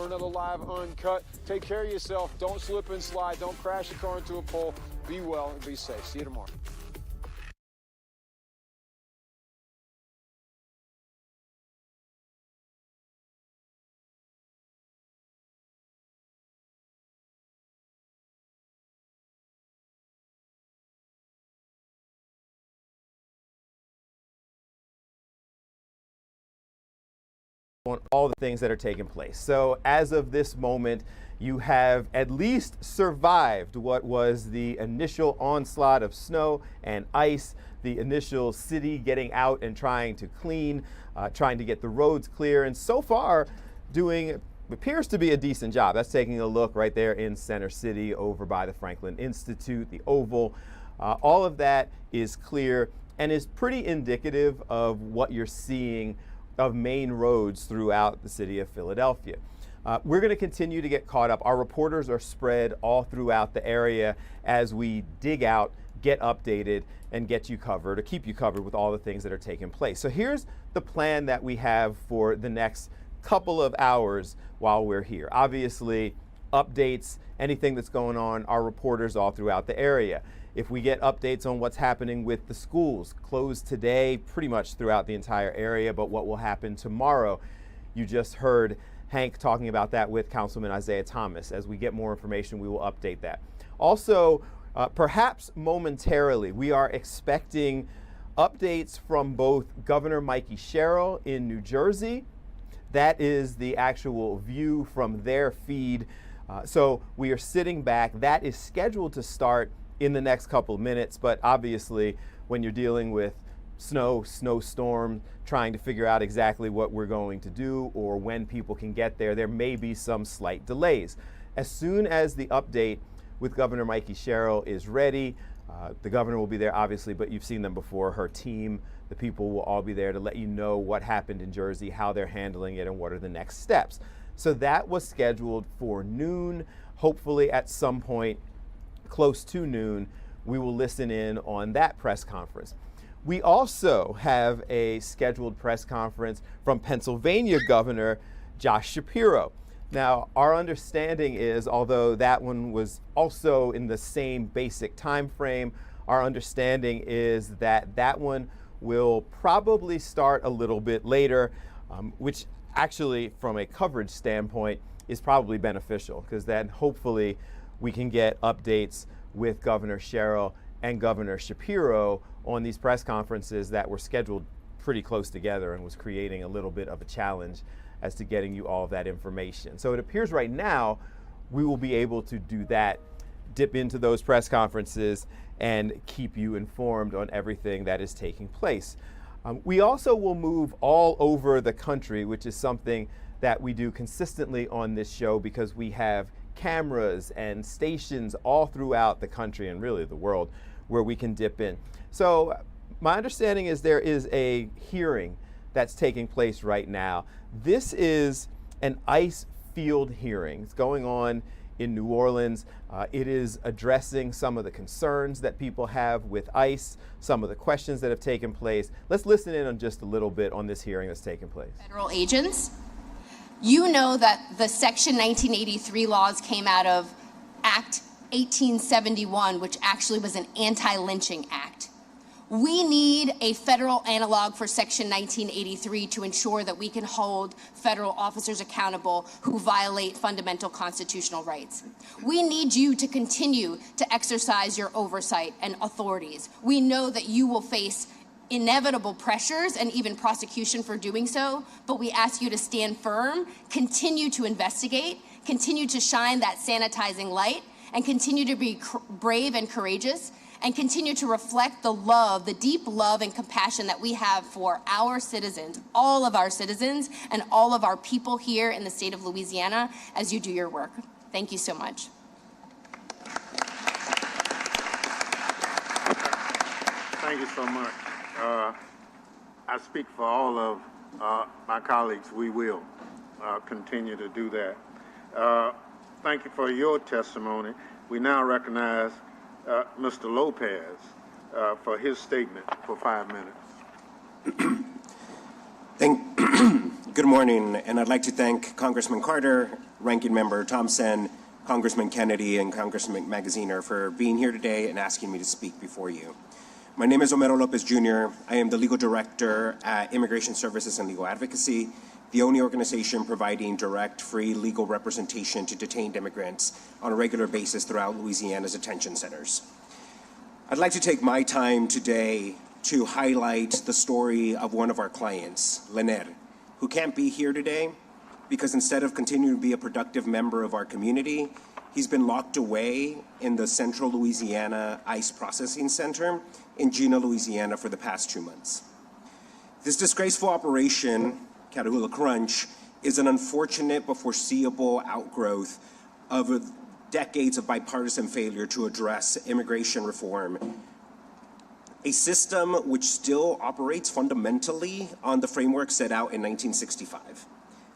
for another Live Uncut. Take care of yourself. Don't slip and slide. Don't crash your car into a pole. Be well and be safe. See you tomorrow. On all the things that are taking place. So as of this moment, you have at least survived what was the initial onslaught of snow and ice, the initial city getting out and trying to clean, trying to get the roads clear, and so far doing appears to be a decent job. That's taking a look right there in Center City over by the Franklin Institute, the Oval. All of that is clear and is pretty indicative of what you're seeing of main roads throughout the city of Philadelphia. We're going to continue to get caught up. Our reporters are spread all throughout the area as we dig out, get updated, and get you covered, or keep you covered with all the things that are taking place. So here's the plan that we have for the next couple of hours while we're here. Obviously, updates, anything that's going on, our reporters all throughout the area. If we get updates on what's happening with the schools, closed today pretty much throughout the entire area, but what will happen tomorrow, you just heard Hank talking about that with Councilman Isaiah Thomas. As we get more information, we will update that. Also, perhaps momentarily, we are expecting updates from both Governor Mikey Sherrill in New Jersey. That is the actual view from their feed. So we are sitting back. That is scheduled to start in the next couple of minutes, but obviously when you're dealing with snowstorm, trying to figure out exactly what we're going to do or when people can get there, there may be some slight delays. As soon as the update with Governor Mikey Sherrill is ready, the governor will be there obviously, but you've seen them before, her team, the people will all be there to let you know what happened in Jersey, how they're handling it, and what are the next steps. So that was scheduled for noon. Hopefully at some point close to noon, we will listen in on that press conference. We also have a scheduled press conference from Pennsylvania Governor Josh Shapiro. Now, our understanding is, although that one was also in the same basic time frame, our understanding is that that one will probably start a little bit later, which actually, from a coverage standpoint, is probably beneficial, because then hopefully we can get updates with Governor Sherrill and Governor Shapiro on these press conferences that were scheduled pretty close together and was creating a little bit of a challenge as to getting you all of that information. So it appears right now we will be able to do that, dip into those press conferences and keep you informed on everything that is taking place. We also will move all over the country, which is something that we do consistently on this show because we have cameras and stations all throughout the country and really the world where we can dip in. So my understanding is there is a hearing that's taking place right now. This is an ICE field hearing. It's going on in New Orleans. It is addressing some of the concerns that people have with ICE, some of the questions that have taken place. Let's listen in on just a little bit on this hearing that's taking place. Federal agents. You know that the Section 1983 laws came out of Act 1871, which actually was an anti-lynching act. We need a federal analog for Section 1983 to ensure that we can hold federal officers accountable who violate fundamental constitutional rights. We need you to continue to exercise your oversight and authorities. We know that you will face inevitable pressures and even prosecution for doing so, but we ask you to stand firm, continue to investigate, continue to shine that sanitizing light, and continue to be brave and courageous, and continue to reflect the love, the deep love and compassion that we have for our citizens, all of our citizens, and all of our people here in the state of Louisiana as you do your work. Thank you so much. Thank you so much. I speak for all of my colleagues. We will continue to do that. Thank you for your testimony. We now recognize Mr. Lopez for his statement for 5 minutes. Good morning, and I'd like to thank Congressman Carter Ranking Member Thompson, Congressman Kennedy, and Congressman Magaziner for being here today and asking me to speak before you. My name is Homero Lopez Jr. I am the Legal Director at Immigration Services and Legal Advocacy, the only organization providing direct, free legal representation to detained immigrants on a regular basis throughout Louisiana's detention centers. I'd like to take my time today to highlight the story of one of our clients, Lener, who can't be here today because instead of continuing to be a productive member of our community, he's been locked away in the Central Louisiana ICE Processing Center in Jena, Louisiana for the past 2 months. This disgraceful operation, Catahoula Crunch, is an unfortunate but foreseeable outgrowth of decades of bipartisan failure to address immigration reform, a system which still operates fundamentally on the framework set out in 1965.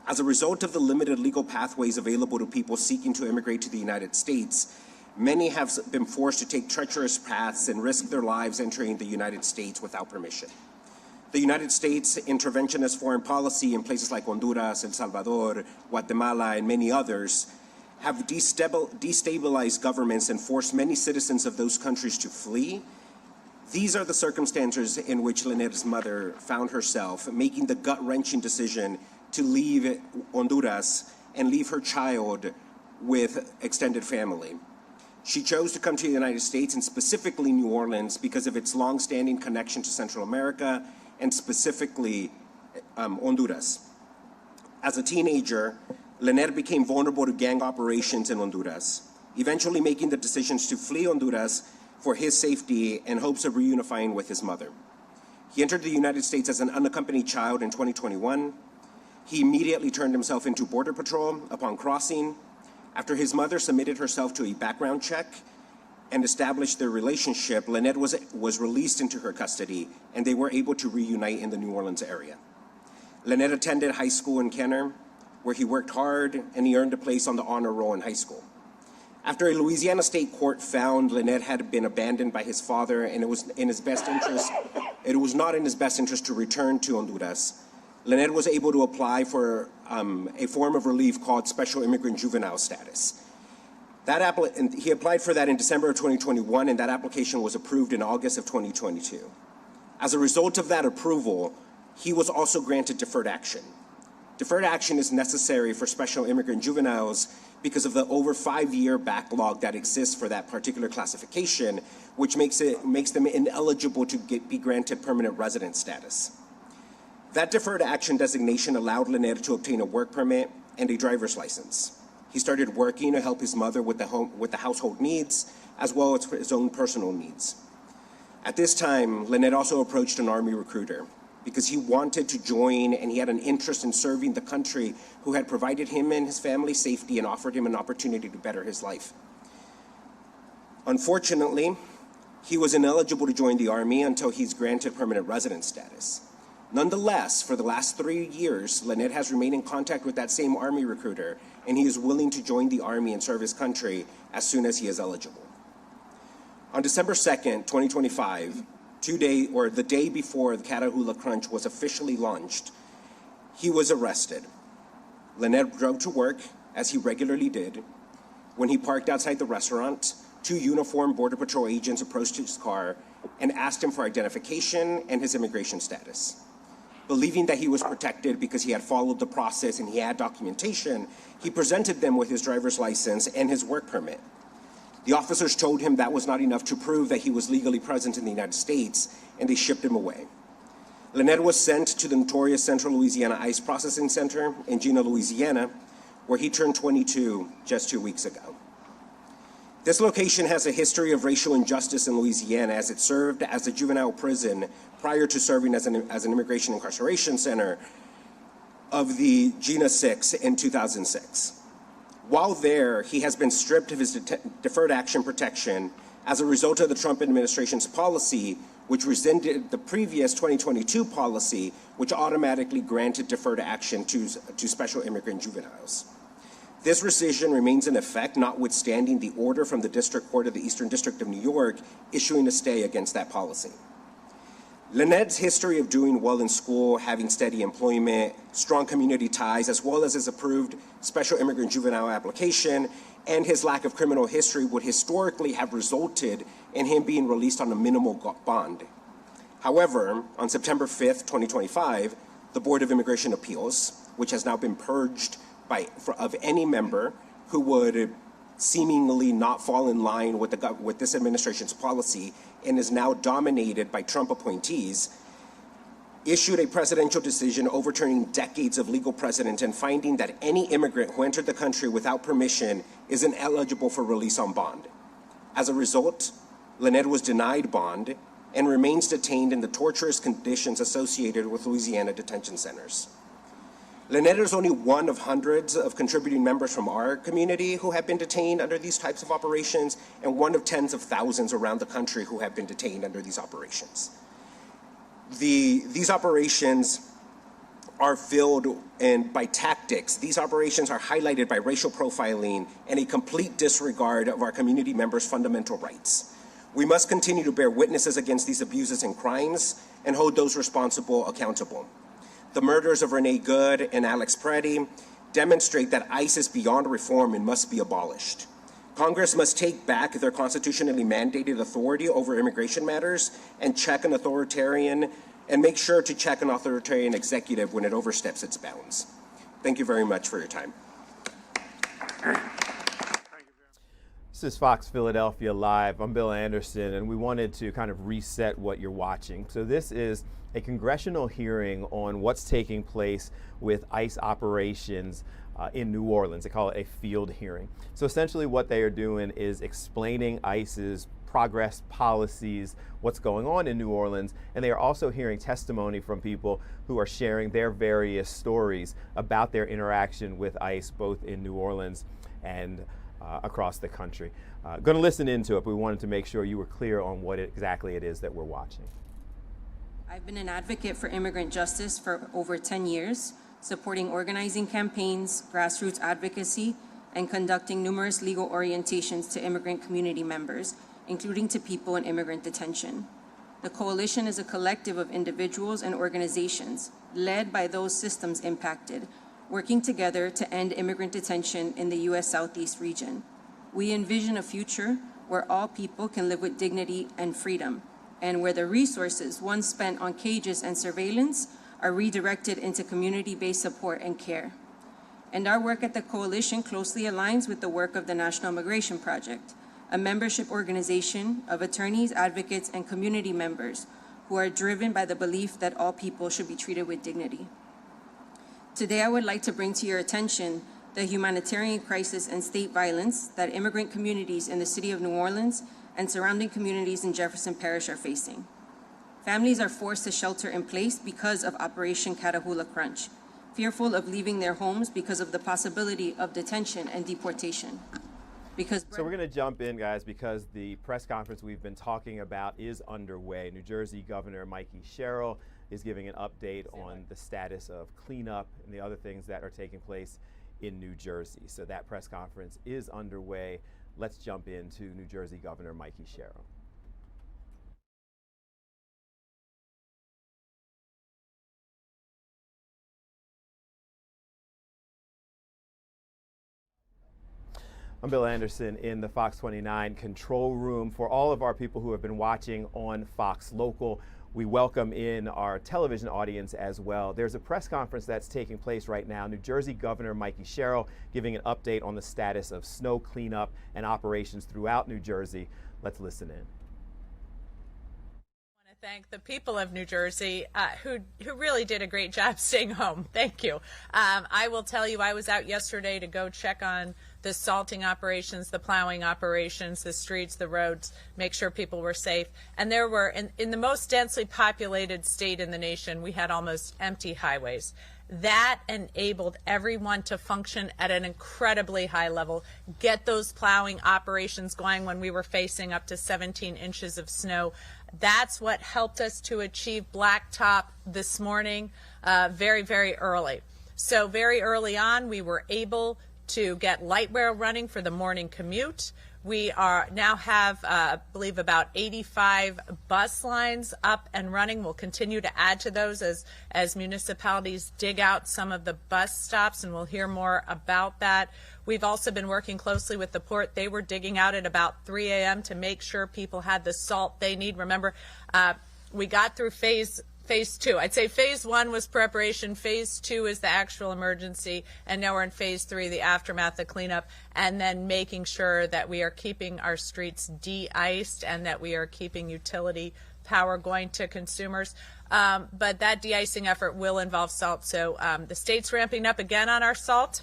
As a result of the limited legal pathways available to people seeking to immigrate to the United States, many have been forced to take treacherous paths and risk their lives entering the United States without permission. The United States interventionist foreign policy in places like Honduras, El Salvador, Guatemala, and many others have destabilized governments and forced many citizens of those countries to flee. These are the circumstances in which Lener's mother found herself, making the gut-wrenching decision to leave Honduras and leave her child with extended family. She chose to come to the United States, and specifically New Orleans, because of its long-standing connection to Central America and specifically Honduras. As a teenager, Lener became vulnerable to gang operations in Honduras, eventually making the decisions to flee Honduras for his safety in hopes of reunifying with his mother. He entered the United States as an unaccompanied child in 2021. He immediately turned himself into Border Patrol upon crossing. After his mother submitted herself to a background check and established their relationship, Lener was released into her custody, and they were able to reunite in the New Orleans area. Lener attended high school in Kenner, where he worked hard and he earned a place on the honor roll in high school. After a Louisiana state court found Lener had been abandoned by his father and it was not in his best interest to return to Honduras, Lener was able to apply for a form of relief called Special Immigrant Juvenile Status. He applied for that in December of 2021, and that application was approved in August of 2022. As a result of that approval, he was also granted deferred action. Deferred action is necessary for special immigrant juveniles because of the over 5-year backlog that exists for that particular classification, which makes them ineligible to be granted permanent resident status. That deferred action designation allowed Lener to obtain a work permit and a driver's license. He started working to help his mother with the household needs, as well as his own personal needs. At this time, Lener also approached an Army recruiter because he wanted to join and he had an interest in serving the country who had provided him and his family safety and offered him an opportunity to better his life. Unfortunately, he was ineligible to join the Army until he's granted permanent resident status. Nonetheless, for the last 3 years, Lener has remained in contact with that same Army recruiter, and he is willing to join the Army and serve his country as soon as he is eligible. On December 2nd, 2025, the day before the Catahoula Crunch was officially launched, he was arrested. Lener drove to work, as he regularly did. When he parked outside the restaurant, 2 uniformed Border Patrol agents approached his car and asked him for identification and his immigration status. Believing that he was protected because he had followed the process and he had documentation, he presented them with his driver's license and his work permit. The officers told him that was not enough to prove that he was legally present in the United States, and they shipped him away. Lener was sent to the notorious Central Louisiana ICE Processing Center in Jena, Louisiana, where he turned 22 just 2 weeks ago. This location has a history of racial injustice in Louisiana, as it served as a juvenile prison prior to serving as an immigration incarceration center of the Jena 6 in 2006. While there, he has been stripped of his deferred action protection as a result of the Trump administration's policy, which rescinded the previous 2022 policy, which automatically granted deferred action to special immigrant juveniles. This rescission remains in effect, notwithstanding the order from the District Court of the Eastern District of New York issuing a stay against that policy. Lynette's history of doing well in school, having steady employment, strong community ties, as well as his approved special immigrant juvenile application, and his lack of criminal history would historically have resulted in him being released on a minimal bond. However, on September 5th, 2025, the Board of Immigration Appeals, which has now been purged of any member who would seemingly not fall in line with this administration's policy and is now dominated by Trump appointees, issued a presidential decision overturning decades of legal precedent and finding that any immigrant who entered the country without permission is ineligible for release on bond. As a result, Lynette was denied bond and remains detained in the torturous conditions associated with Louisiana detention centers. Lynette is only one of hundreds of contributing members from our community who have been detained under these types of operations, and one of tens of thousands around the country who have been detained under these operations. These operations are filled by tactics. These operations are highlighted by racial profiling and a complete disregard of our community members' fundamental rights. We must continue to bear witnesses against these abuses and crimes and hold those responsible accountable. The murders of Renee Good and Alex Preddy demonstrate that ICE is beyond reform and must be abolished. Congress must take back their constitutionally mandated authority over immigration matters and make sure to check an authoritarian executive when it oversteps its bounds. Thank you very much for your time. This is Fox Philadelphia Live. I'm Bill Anderson, and we wanted to kind of reset what you're watching. So this is a congressional hearing on what's taking place with ICE operations in New Orleans. They call it a field hearing. So essentially what they are doing is explaining ICE's progress, policies, what's going on in New Orleans, and they are also hearing testimony from people who are sharing their various stories about their interaction with ICE, both in New Orleans and across the country. Going to listen into it, but we wanted to make sure you were clear on what exactly it is that we're watching. I've been an advocate for immigrant justice for over 10 years, supporting organizing campaigns, grassroots advocacy, and conducting numerous legal orientations to immigrant community members, including to people in immigrant detention. The coalition is a collective of individuals and organizations led by those systems impacted, working together to end immigrant detention in the U.S. Southeast region. We envision a future where all people can live with dignity and freedom, and where the resources once spent on cages and surveillance are redirected into community-based support and care. And our work at the coalition closely aligns with the work of the National Immigration Project, a membership organization of attorneys, advocates, and community members who are driven by the belief that all people should be treated with dignity. Today, I would like to bring to your attention the humanitarian crisis and state violence that immigrant communities in the city of New Orleans and surrounding communities in Jefferson Parish are facing. Families are forced to shelter in place because of Operation Catahoula Crunch, fearful of leaving their homes because of the possibility of detention and deportation. So we're going to jump in, guys, because the press conference we've been talking about is underway. New Jersey Governor Mikey Sherrill is giving an update on the status of cleanup and the other things that are taking place in New Jersey. So that press conference is underway. Let's jump into New Jersey Governor Mikey Sherrill. I'm Bill Anderson in the Fox 29 control room. For all of our people who have been watching on Fox Local, we welcome in our television audience as well. There's a press conference that's taking place right now. New Jersey Governor Mikey Sherrill giving an update on the status of snow cleanup and operations throughout New Jersey. Let's listen in. Thank the people of New Jersey who really did a great job staying home. Thank you. I will tell you, I was out yesterday to go check on the salting operations, the plowing operations, the streets, the roads, make sure people were safe. And there were, in the most densely populated state in the nation, we had almost empty highways. That enabled everyone to function at an incredibly high level, get those plowing operations going when we were facing up to 17 inches of snow. That's what helped us to achieve blacktop this morning very, very early. So very early on, we were able to get light rail running for the morning commute. We are now have, I believe, about 85 bus lines up and running. We'll continue to add to those as municipalities dig out some of the bus stops, and we'll hear more about that. We've also been working closely with the port. They were digging out at about 3 a.m. to make sure people had the salt they need. Remember, we got through phase two. I'd say phase one was preparation. Phase two is the actual emergency. And now we're in phase three, the aftermath, the cleanup, and then making sure that we are keeping our streets de-iced and that we are keeping utility power going to consumers. But that de-icing effort will involve salt. So the state's ramping up again on our salt.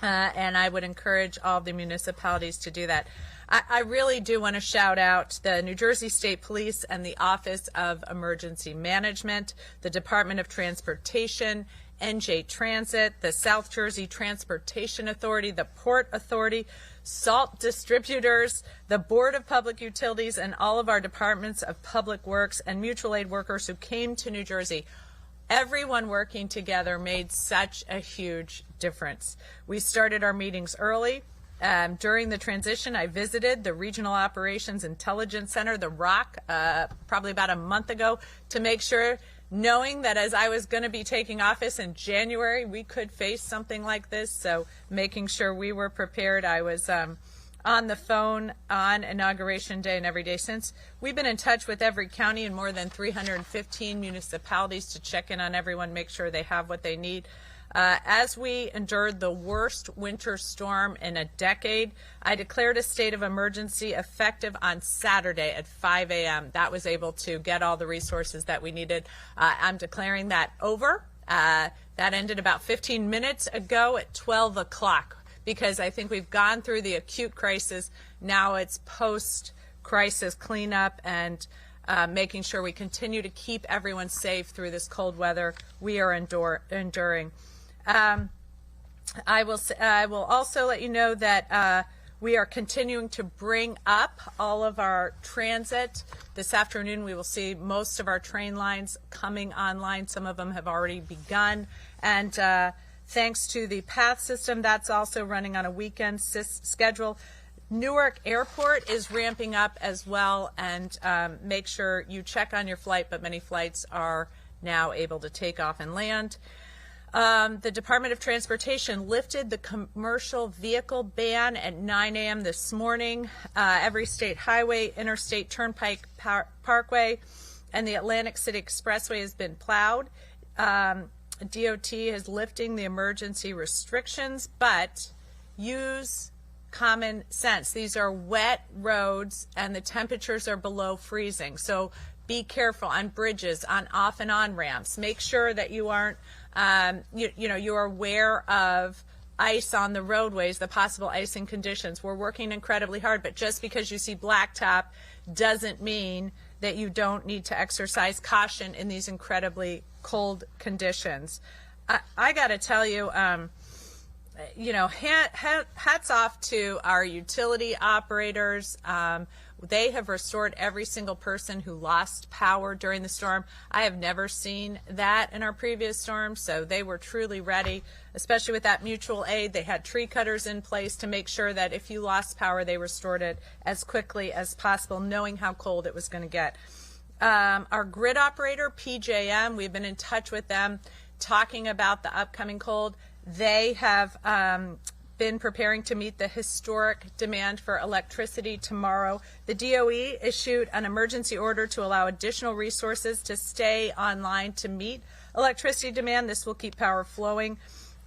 And I would encourage all the municipalities to do that. I really do want to shout out the New Jersey State Police and the Office of Emergency Management, the Department of Transportation, NJ Transit, the South Jersey Transportation Authority, the Port Authority, salt distributors, the Board of Public Utilities, and all of our departments of public works and mutual aid workers who came to New Jersey. Everyone working together made such a huge difference. We started our meetings early. During the transition, I visited the Regional Operations Intelligence Center, the ROC, probably about a month ago, to make sure, knowing that as I was going to be taking office in January, we could face something like this. So making sure we were prepared. I was on the phone on Inauguration Day and every day since. We've been in touch with every county and more than 315 municipalities to check in on everyone, make sure they have what they need. As we endured the worst winter storm in a decade, I declared a state of emergency effective on Saturday at 5 a.m. That was able to get all the resources that we needed. I'm declaring that over. That ended about 15 minutes ago at 12 o'clock because I think we've gone through the acute crisis. Now it's post-crisis cleanup and making sure we continue to keep everyone safe through this cold weather we are enduring. I will also let you know that we are continuing to bring up all of our transit. This afternoon we will see most of our train lines coming online. Some of them have already begun. And thanks to the PATH system, that's also running on a weekend schedule. Newark Airport is ramping up as well, and make sure you check on your flight, but many flights are now able to take off and land. The Department of Transportation lifted the commercial vehicle ban at 9 a.m. this morning. Every state highway, interstate turnpike, parkway, and the Atlantic City Expressway has been plowed. DOT is lifting the emergency restrictions, but use common sense. These are wet roads and the temperatures are below freezing. So be careful on bridges, on off and on ramps. Make sure that you aren't, you're aware of ice on the roadways, the possible icing conditions. We're working incredibly hard, but just because you see blacktop doesn't mean that you don't need to exercise caution in these incredibly cold conditions. I got to tell you, hats off to our utility operators. They have restored every single person who lost power during the storm. I have never seen that in our previous storms, so they were truly ready, especially with that mutual aid. They had tree cutters in place to make sure that if you lost power, they restored it as quickly as possible, knowing how cold it was going to get. Our grid operator, PJM, we've been in touch with them talking about the upcoming cold. They have been preparing to meet the historic demand for electricity tomorrow. The DOE issued an emergency order to allow additional resources to stay online to meet electricity demand. This will keep power flowing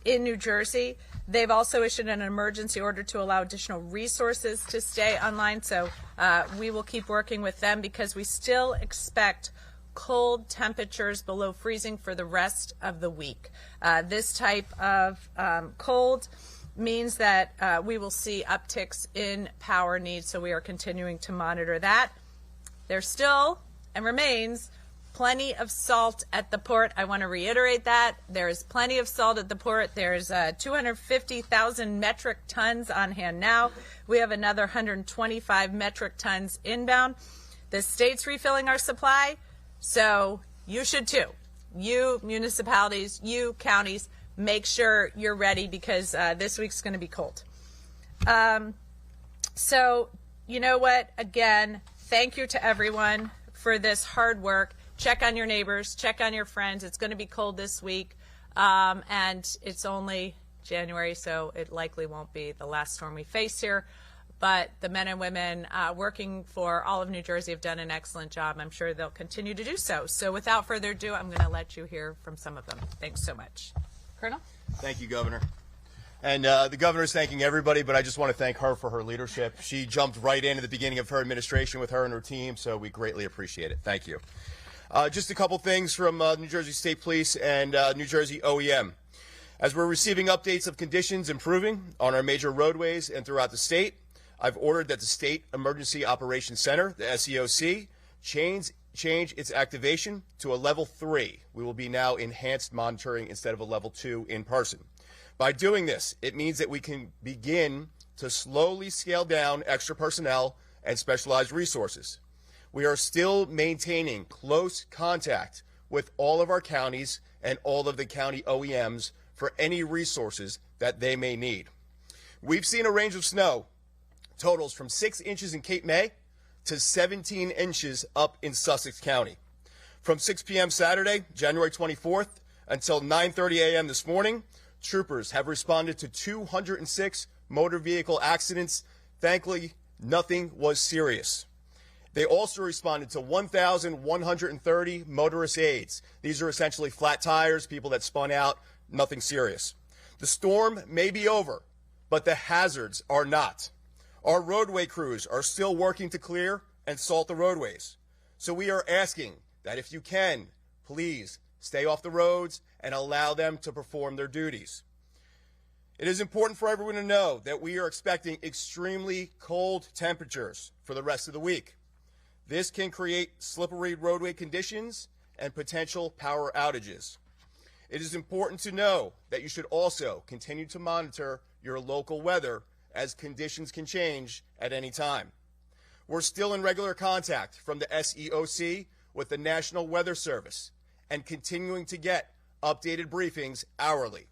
in New Jersey. They've also issued an emergency order to allow additional resources to stay online. So we will keep working with them because we still expect cold temperatures below freezing for the rest of the week. This type of cold means that we will see upticks in power needs, so we are continuing to monitor that. There's still and remains plenty of salt at the port. I want to reiterate that. There is plenty of salt at the port. There's 250,000 metric tons on hand now. We have another 125 metric tons inbound. The state's refilling our supply, so you should too. You municipalities, you counties, make sure you're ready because this week's going to be cold. So, you know what? Again, thank you to everyone for this hard work. Check on your neighbors, check on your friends. It's going to be cold this week, and it's only January, so it likely won't be the last storm we face here. But the men and women working for all of New Jersey have done an excellent job. I'm sure they'll continue to do so. So without further ado, I'm going to let you hear from some of them. Thanks so much. Colonel? Thank you, Governor. And the governor's thanking everybody, but I just want to thank her for her leadership. She jumped right in at the beginning of her administration with her and her team, so we greatly appreciate it. Thank you. Just a couple things from New Jersey State Police and New Jersey OEM. As we're receiving updates of conditions improving on our major roadways and throughout the state, I've ordered that the State Emergency Operations Center, the SEOC, change its activation to a level 3. We will be now enhanced monitoring instead of a level 2 in person. By doing this, it means that we can begin to slowly scale down extra personnel and specialized resources. We are still maintaining close contact with all of our counties and all of the county OEMs for any resources that they may need. We've seen a range of snow totals from 6 inches in Cape May to 17 inches up in Sussex County. From 6 p.m. Saturday, January 24th, until 9:30 a.m. this morning, troopers have responded to 206 motor vehicle accidents. Thankfully, nothing was serious. They also responded to 1,130 motorist aids. These are essentially flat tires, people that spun out, nothing serious. The storm may be over, but the hazards are not. Our roadway crews are still working to clear and salt the roadways. So we are asking that if you can, please stay off the roads and allow them to perform their duties. It is important for everyone to know that we are expecting extremely cold temperatures for the rest of the week. This can create slippery roadway conditions and potential power outages. It is important to know that you should also continue to monitor your local weather as conditions can change at any time. We're still in regular contact from the SEOC with the National Weather Service and continuing to get updated briefings hourly.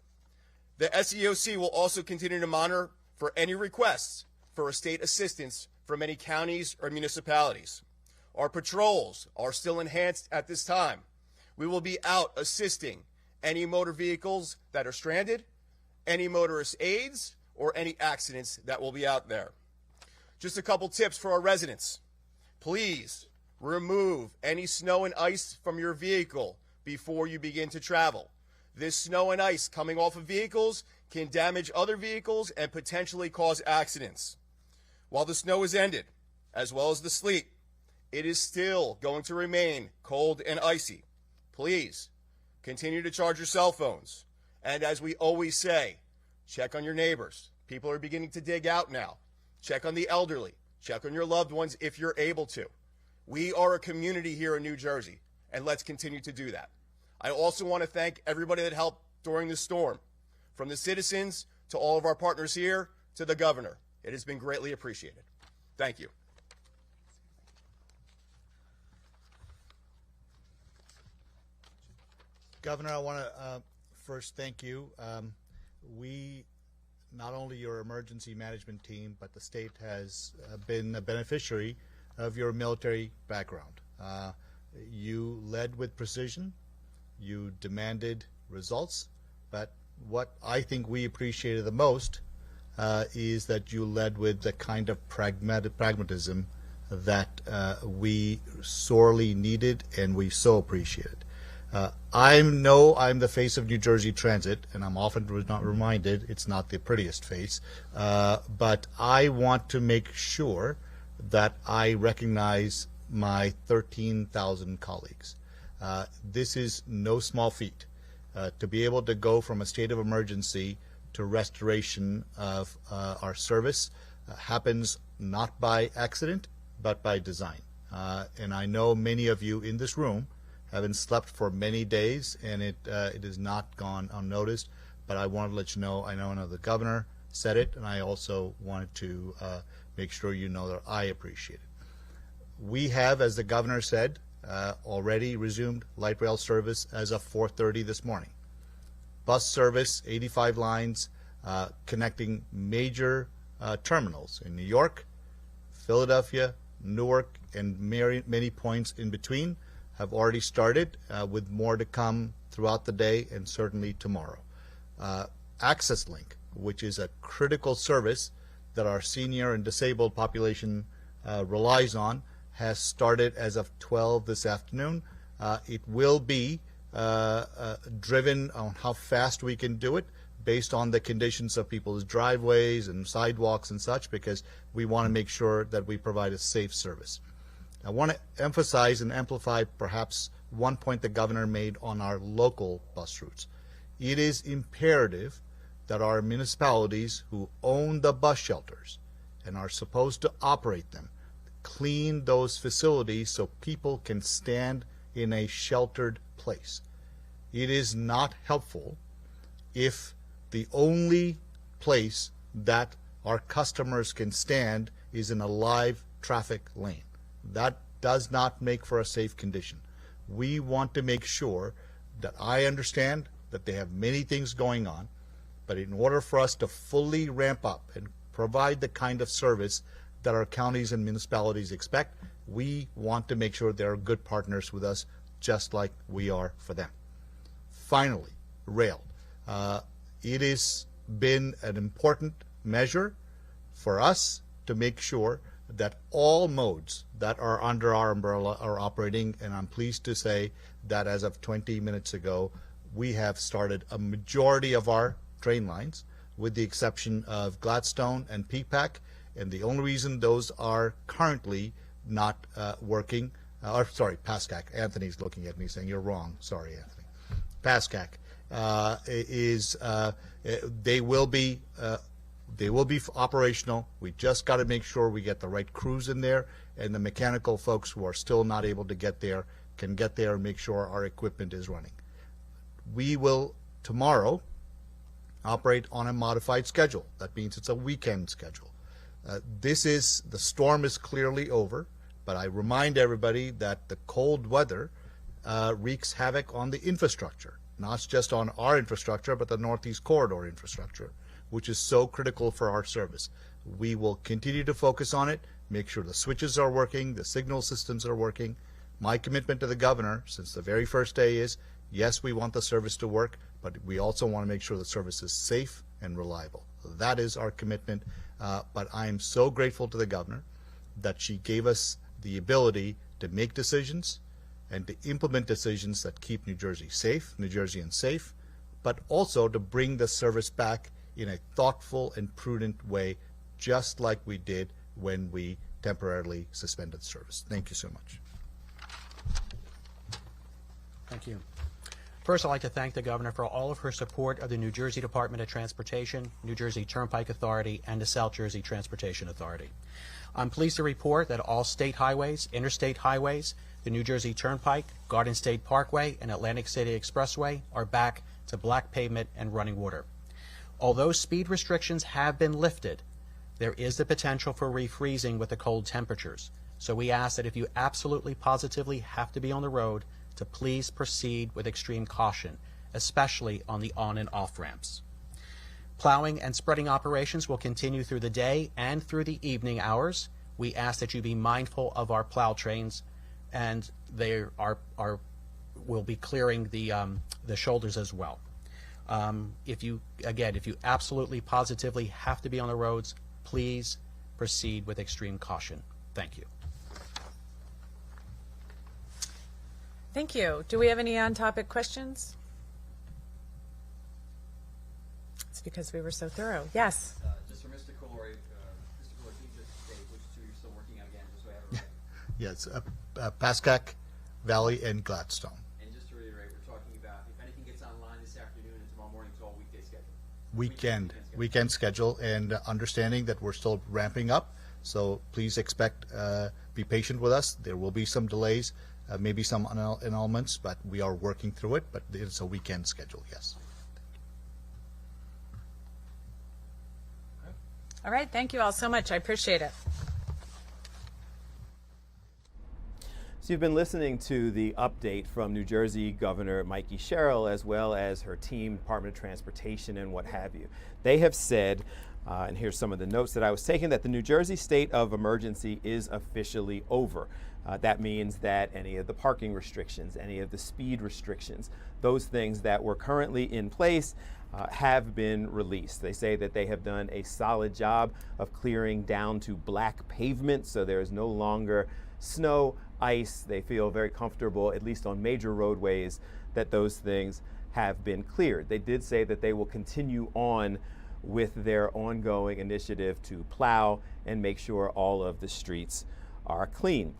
The SEOC will also continue to monitor for any requests for state assistance from any counties or municipalities. Our patrols are still enhanced at this time. We will be out assisting any motor vehicles that are stranded, any motorist aids, or any accidents that will be out there. Just a couple tips for our residents. Please remove any snow and ice from your vehicle before you begin to travel. This snow and ice coming off of vehicles can damage other vehicles and potentially cause accidents. While the snow is ended, as well as the sleet, it is still going to remain cold and icy. Please continue to charge your cell phones. And as we always say, check on your neighbors. People are beginning to dig out now. Check on the elderly. Check on your loved ones if you're able to. We are a community here in New Jersey, and let's continue to do that. I also want to thank everybody that helped during this storm, from the citizens to all of our partners here to the governor. It has been greatly appreciated. Thank you. Governor, I want to first thank you. We, not only your emergency management team, but the state has been a beneficiary of your military background. You led with precision. You demanded results. But what I think we appreciated the most is that you led with the kind of pragmatism that we sorely needed and we so appreciated. I know I'm the face of New Jersey Transit, and I'm often not reminded it's not the prettiest face, but I want to make sure that I recognize my 13,000 colleagues. This is no small feat. To be able to go from a state of emergency to restoration of our service happens not by accident, but by design. And I know many of you in this room haven't slept for many days, and it has not gone unnoticed. But I wanted to let you know, I know the governor said it, and I also wanted to make sure you know that I appreciate it. We have, as the governor said, already resumed light rail service as of 4:30 this morning. Bus service, 85 lines, connecting major terminals in New York, Philadelphia, Newark, and many points in between have already started, with more to come throughout the day and certainly tomorrow. Access Link, which is a critical service that our senior and disabled population relies on, has started as of 12 this afternoon. It will be driven on how fast we can do it based on the conditions of people's driveways and sidewalks and such, because we want to make sure that we provide a safe service. I want to emphasize and amplify perhaps one point the governor made on our local bus routes. It is imperative that our municipalities who own the bus shelters and are supposed to operate them clean those facilities so people can stand in a sheltered place. It is not helpful if the only place that our customers can stand is in a live traffic lane. That does not make for a safe condition. We want to make sure that I understand that they have many things going on, but in order for us to fully ramp up and provide the kind of service that our counties and municipalities expect, we want to make sure they're good partners with us, just like we are for them. Finally, rail. It has been an important measure for us to make sure that all modes that are under our umbrella are operating, and I'm pleased to say that as of 20 minutes ago, we have started a majority of our train lines, with the exception of Gladstone and PPAC, and the only reason those are currently not working, or sorry, PASCAC. Anthony's looking at me saying, you're wrong. Sorry, Anthony. PASCAC they will be operational. We just got to make sure we get the right crews in there, and the mechanical folks who are still not able to get there can get there and make sure our equipment is running. We will tomorrow operate on a modified schedule. That means it's a weekend schedule. The storm is clearly over, but I remind everybody that the cold weather wreaks havoc on the infrastructure, not just on our infrastructure, but the Northeast Corridor infrastructure, which is so critical for our service. We will continue to focus on it, make sure the switches are working, the signal systems are working. My commitment to the governor since the very first day is, yes, we want the service to work, but we also want to make sure the service is safe and reliable. That is our commitment, but I am so grateful to the governor that she gave us the ability to make decisions and to implement decisions that keep New Jersey safe, New Jerseyans safe, but also to bring the service back in a thoughtful and prudent way, just like we did when we temporarily suspended service. Thank you so much. Thank you. First, I'd like to thank the governor for all of her support of the New Jersey Department of Transportation, New Jersey Turnpike Authority, and the South Jersey Transportation Authority. I'm pleased to report that all state highways, interstate highways, the New Jersey Turnpike, Garden State Parkway, and Atlantic City Expressway are back to black pavement and running water. Although speed restrictions have been lifted, there is the potential for refreezing with the cold temperatures. So we ask that if you absolutely positively have to be on the road, to please proceed with extreme caution, especially on the on and off ramps. Plowing and spreading operations will continue through the day and through the evening hours. We ask that you be mindful of our plow trains, and they will be clearing the shoulders as well. If you absolutely positively have to be on the roads, please proceed with extreme caution. Thank you. Thank you. Do we have any on-topic questions? It's because we were so thorough. Yes. Just for Mr. Calori, Mr. Calori, can you just state which two you're still working on again, just so I have it right? Yes, Pascack Valley and Gladstone. And just to reiterate, we're talking about if anything gets online this afternoon and tomorrow morning, it's all weekday schedule. Weekend schedule, and understanding that we're still ramping up. So please expect, be patient with us. There will be some delays, maybe some annulments, but we are working through it. But it's a weekend schedule, yes. All right. Thank you all so much. I appreciate it. So you've been listening to the update from New Jersey Governor Mikey Sherrill, as well as her team, Department of Transportation and what have you. They have said And here's some of the notes that I was taking, that the New Jersey state of emergency is officially over. That means that any of the parking restrictions, any of the speed restrictions, those things that were currently in place have been released. They say that they have done a solid job of clearing down to black pavement, so there is no longer snow, ice. They feel very comfortable, at least on major roadways, that those things have been cleared. They did say that they will continue on with their ongoing initiative to plow and make sure all of the streets are clean.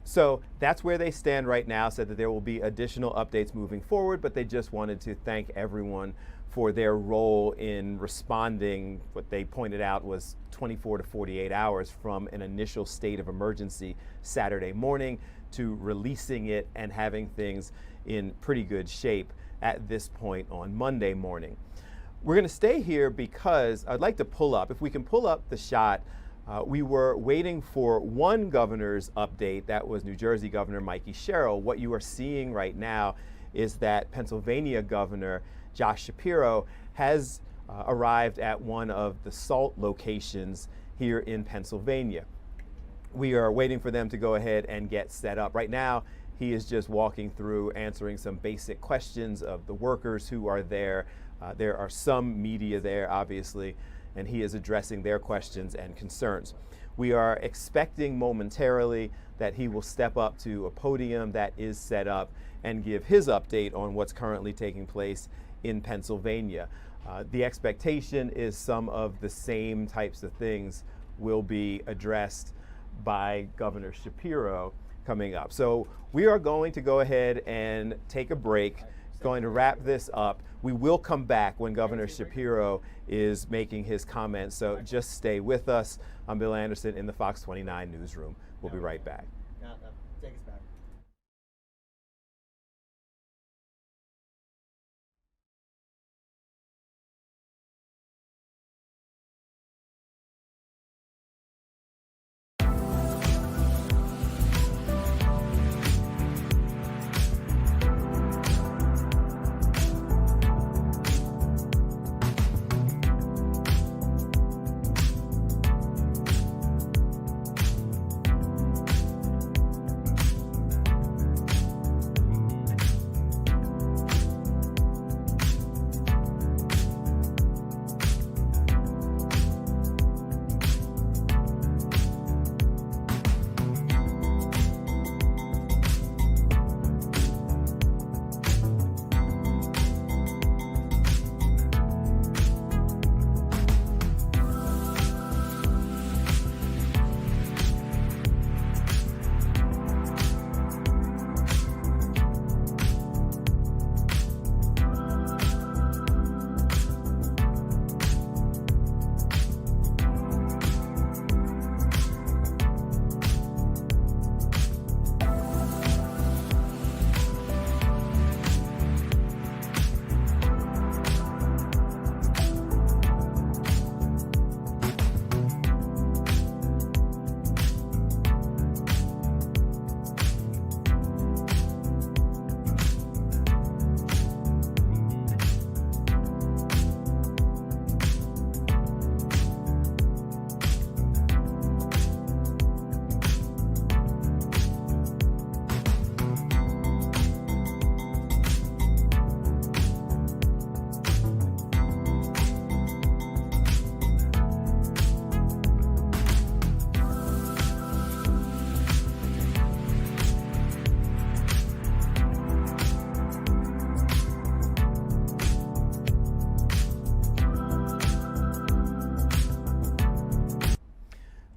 So that's where they stand right now. Said that there will be additional updates moving forward, but they just wanted to thank everyone for their role in responding. What they pointed out was 24 to 48 hours from an initial state of emergency Saturday morning to releasing it and having things in pretty good shape at this point on Monday morning. We're going to stay here because I'd like to pull up, if we can pull up the shot. We were waiting for one governor's update. That was New Jersey Governor Mikey Sherrill. What you are seeing right now is that Pennsylvania Governor Josh Shapiro has arrived at one of the SALT locations here in Pennsylvania. We are waiting for them to go ahead and get set up. Right now, he is just walking through, answering some basic questions of the workers who are there. There are some media there, obviously, and he is addressing their questions and concerns. We are expecting momentarily that he will step up to a podium that is set up and give his update on what's currently taking place in Pennsylvania. The expectation is some of the same types of things will be addressed by Governor Shapiro coming up. So we are going to go ahead and take a break. Going to wrap this up. We will come back when Governor Shapiro is making his comments, so just stay with us. I'm Bill Anderson in the Fox 29 newsroom. We'll be right back. Take us back.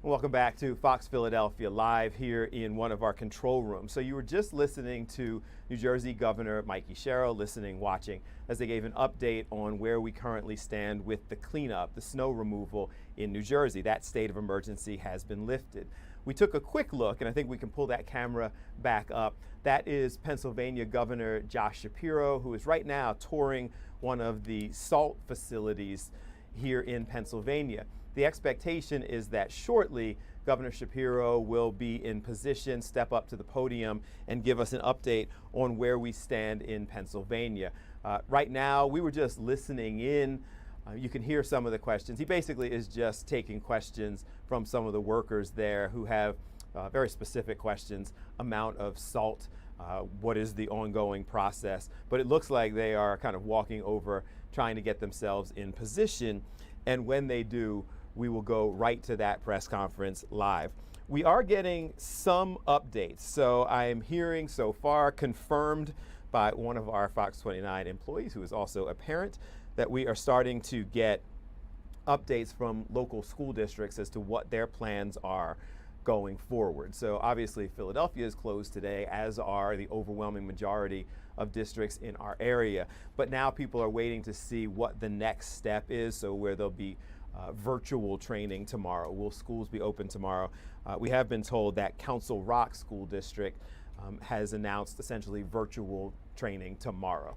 Welcome back to Fox Philadelphia Live here in one of our control rooms. So you were just listening to New Jersey Governor Mikey Sherrill, watching, as they gave an update on where we currently stand with the cleanup, the snow removal in New Jersey. That state of emergency has been lifted. We took a quick look, and I think we can pull that camera back up. That is Pennsylvania Governor Josh Shapiro, who is right now touring one of the SALT facilities here in Pennsylvania. The expectation is that shortly, Governor Shapiro will be in position, step up to the podium, and give us an update on where we stand in Pennsylvania. Right now, we were just listening in You can hear some of the questions. He basically is just taking questions from some of the workers there who have very specific questions: amount of salt, what is the ongoing process. But it looks like they are kind of walking over, trying to get themselves in position. And when they do, we will go right to that press conference live. We are getting some updates. So I am hearing so far, confirmed by one of our Fox 29 employees, who is also a parent, that we are starting to get updates from local school districts as to what their plans are going forward. So obviously Philadelphia is closed today, as are the overwhelming majority of districts in our area. But now people are waiting to see what the next step is, so where there'll be virtual training tomorrow. Will schools be open tomorrow? We have been told that Council Rock School District has announced essentially virtual training tomorrow.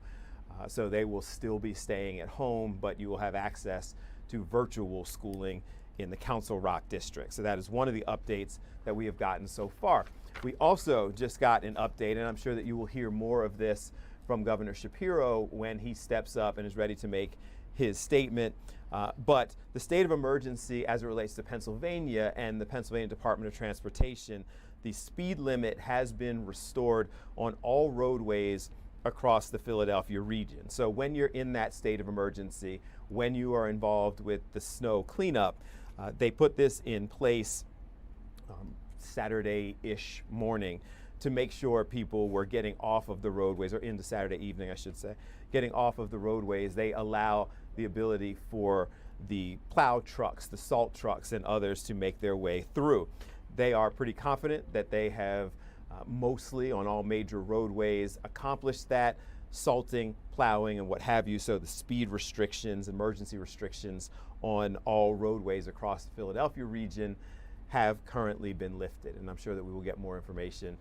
So they will still be staying at home, but you will have access to virtual schooling in the Council Rock district. So that is one of the updates that we have gotten so far. We also just got an update, and I'm sure that you will hear more of this from Governor Shapiro when he steps up and is ready to make his statement. But the state of emergency as it relates to Pennsylvania and the Pennsylvania Department of Transportation, the speed limit has been restored on all roadways across the Philadelphia region. So when you're in that state of emergency, when you are involved with the snow cleanup, they put this in place Saturday-ish morning to make sure people were getting off of the roadways, or into Saturday evening, I should say, getting off of the roadways. They allow the ability for the plow trucks, the salt trucks, and others to make their way through. They are pretty confident that they have mostly on all major roadways accomplished that, salting, plowing, and what have you. So the speed restrictions, emergency restrictions on all roadways across the Philadelphia region have currently been lifted. And I'm sure that we will get more information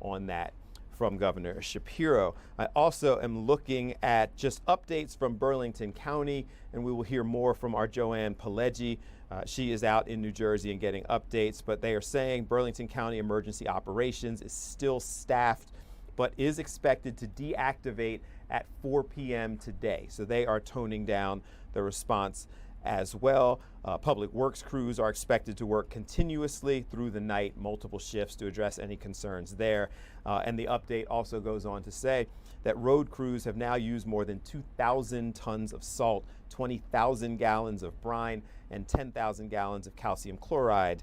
on that from Governor Shapiro. I also am looking at just updates from Burlington County, and we will hear more from our Joanne Pileggi. She is out in New Jersey and getting updates, but they are saying Burlington County Emergency Operations is still staffed, but is expected to deactivate at 4 p.m. today. So they are toning down the response as well. Public Works crews are expected to work continuously through the night, multiple shifts to address any concerns there. And the update also goes on to say that road crews have now used more than 2,000 tons of salt, 20,000 gallons of brine, and 10,000 gallons of calcium chloride.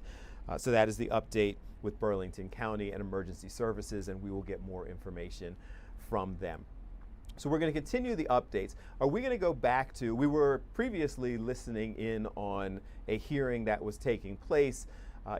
So that is the update with Burlington County and Emergency Services, and we will get more information from them. So we're going to continue the updates. Are we going to go back to, we were previously listening in on a hearing that was taking place.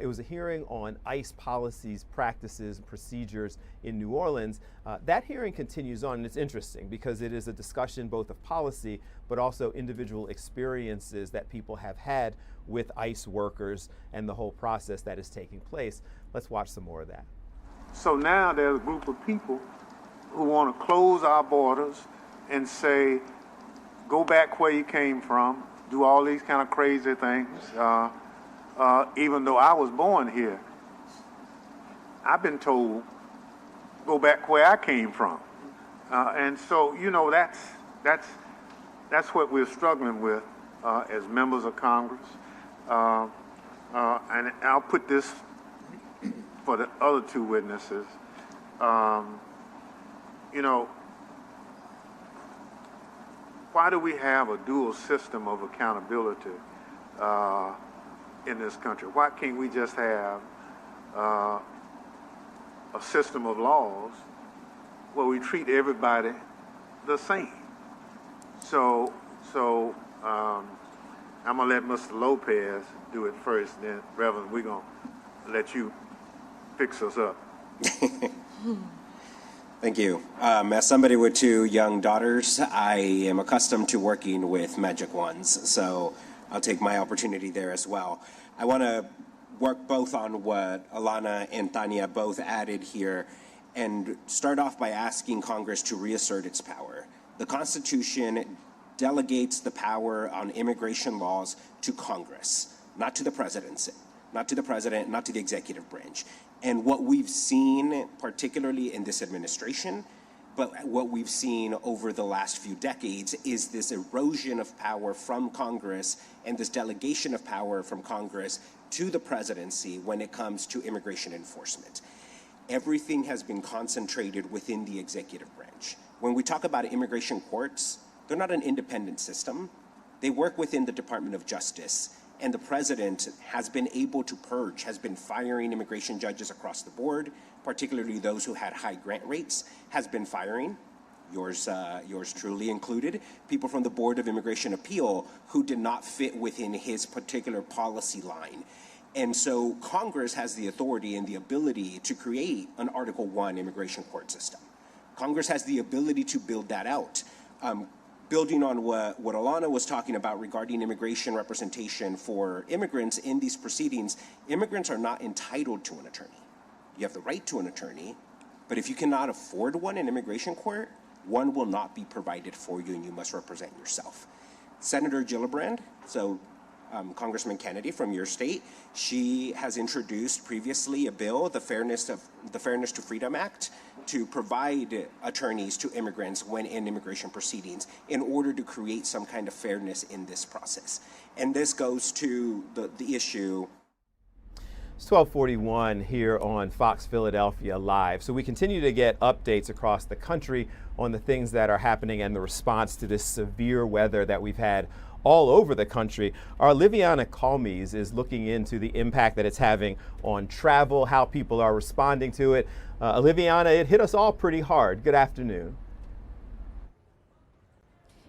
It was a hearing on ICE policies, practices, and procedures in New Orleans. That hearing continues on, and it's interesting because it is a discussion both of policy, but also individual experiences that people have had with ICE workers and the whole process that is taking place. Let's watch some more of that. So now there's a group of people who want to close our borders and say, go back where you came from, do all these kind of crazy things. Even though I was born here, I've been told, go back where I came from. And so, you know, that's what we're struggling with as members of Congress. And I'll put this for the other two witnesses. You know, why do we have a dual system of accountability in this country? Why can't we just have a system of laws where we treat everybody the same? So I'm gonna let Mr. Lopez do it first, then Reverend, we're gonna let you fix us up. Thank you. As somebody with two young daughters, I am accustomed to working with magic wands, so I'll take my opportunity there as well. I want to work both on what Alana and Tanya both added here and start off by asking Congress to reassert its power. The Constitution delegates the power on immigration laws to Congress, not to the presidency, not to the president, not to the executive branch. And what we've seen, particularly in this administration, But what we've seen over the last few decades is this erosion of power from Congress and this delegation of power from Congress to the presidency when it comes to immigration enforcement. Everything has been concentrated within the executive branch. When we talk about immigration courts, they're not an independent system. They work within the Department of Justice. And the president has been able to purge, has been firing immigration judges across the board, particularly those who had high grant rates, has been firing, yours truly included, people from the Board of Immigration Appeal who did not fit within his particular policy line. And so Congress has the authority and the ability to create an Article I immigration court system. Congress has the ability to build that out. Building on what Alana was talking about regarding immigration representation for immigrants in these proceedings, immigrants are not entitled to an attorney. You have the right to an attorney, but if you cannot afford one in immigration court, one will not be provided for you and you must represent yourself. Senator Gillibrand, Congressman Kennedy from your state, she has introduced previously a bill, the Fairness to Freedom Act, to provide attorneys to immigrants when in immigration proceedings in order to create some kind of fairness in this process. And this goes to the issue. It's 12:41 here on Fox Philadelphia Live. So we continue to get updates across the country on the things that are happening and the response to this severe weather that we've had all over the country. Our Liviana Calmes is looking into the impact that it's having on travel, how people are responding to it. Liviana, it hit us all pretty hard. Good afternoon.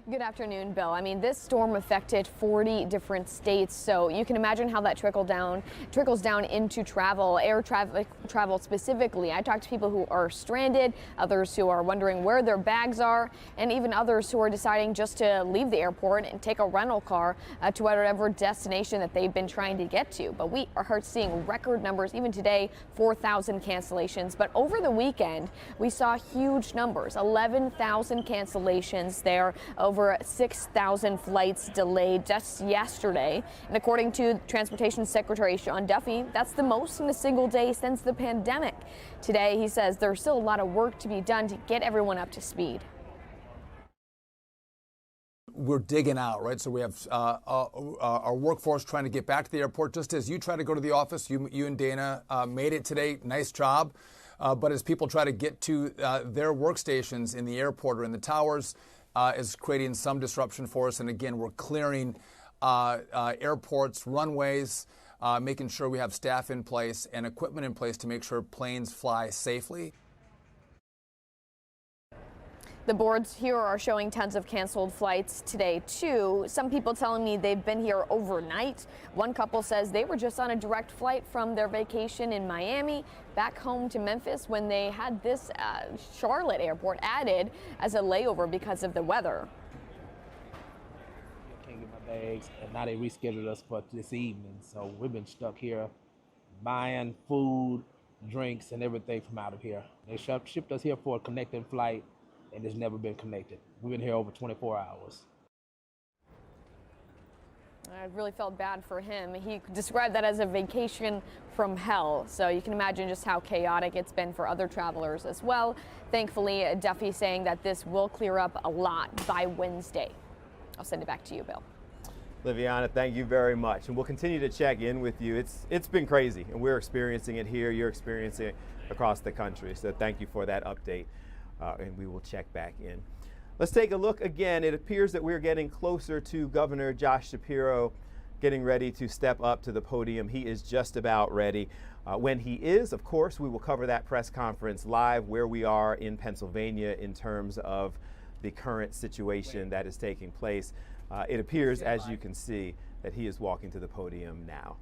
Good afternoon, Bill. I mean, this storm affected 40 different states, so you can imagine how that trickles down into travel, air travel specifically. I talked to people who are stranded, others who are wondering where their bags are, and even others who are deciding just to leave the airport and take a rental car to whatever destination that they've been trying to get to. But we are seeing record numbers, even today, 4,000 cancellations. But over the weekend, we saw huge numbers, 11,000 cancellations there, over 6,000 flights delayed just yesterday. And according to Transportation Secretary Sean Duffy, that's the most in a single day since the pandemic. Today, he says there's still a lot of work to be done to get everyone up to speed. We're digging out, right? So we have our workforce trying to get back to the airport. Just as you try to go to the office, you and Dana made it today. Nice job. But as people try to get to their workstations in the airport or in the towers, is creating some disruption for us. And again, we're clearing airports, runways, making sure we have staff in place and equipment in place to make sure planes fly safely. The boards here are showing tons of canceled flights today, too. Some people telling me they've been here overnight. One couple says they were just on a direct flight from their vacation in Miami back home to Memphis when they had this Charlotte airport added as a layover because of the weather. I can't get my bags, and now they rescheduled us for this evening. So we've been stuck here buying food, drinks, and everything from out of here. They shipped us here for a connecting flight, and it's never been connected. We've been here over 24 hours. I really felt bad for him. He described that as a vacation from hell. So you can imagine just how chaotic it's been for other travelers as well. Thankfully, Duffy saying that this will clear up a lot by Wednesday. I'll send it back to you, Bill. Liviana, thank you very much. And we'll continue to check in with you. It's been crazy, and we're experiencing it here. You're experiencing it across the country. So thank you for that update. And we will check back in. Let's take a look again. It appears that we're getting closer to Governor Josh Shapiro getting ready to step up to the podium. He is just about ready. When he is, of course, we will cover that press conference live where we are in Pennsylvania in terms of the current situation that is taking place. It appears, as you can see, that he is walking to the podium now.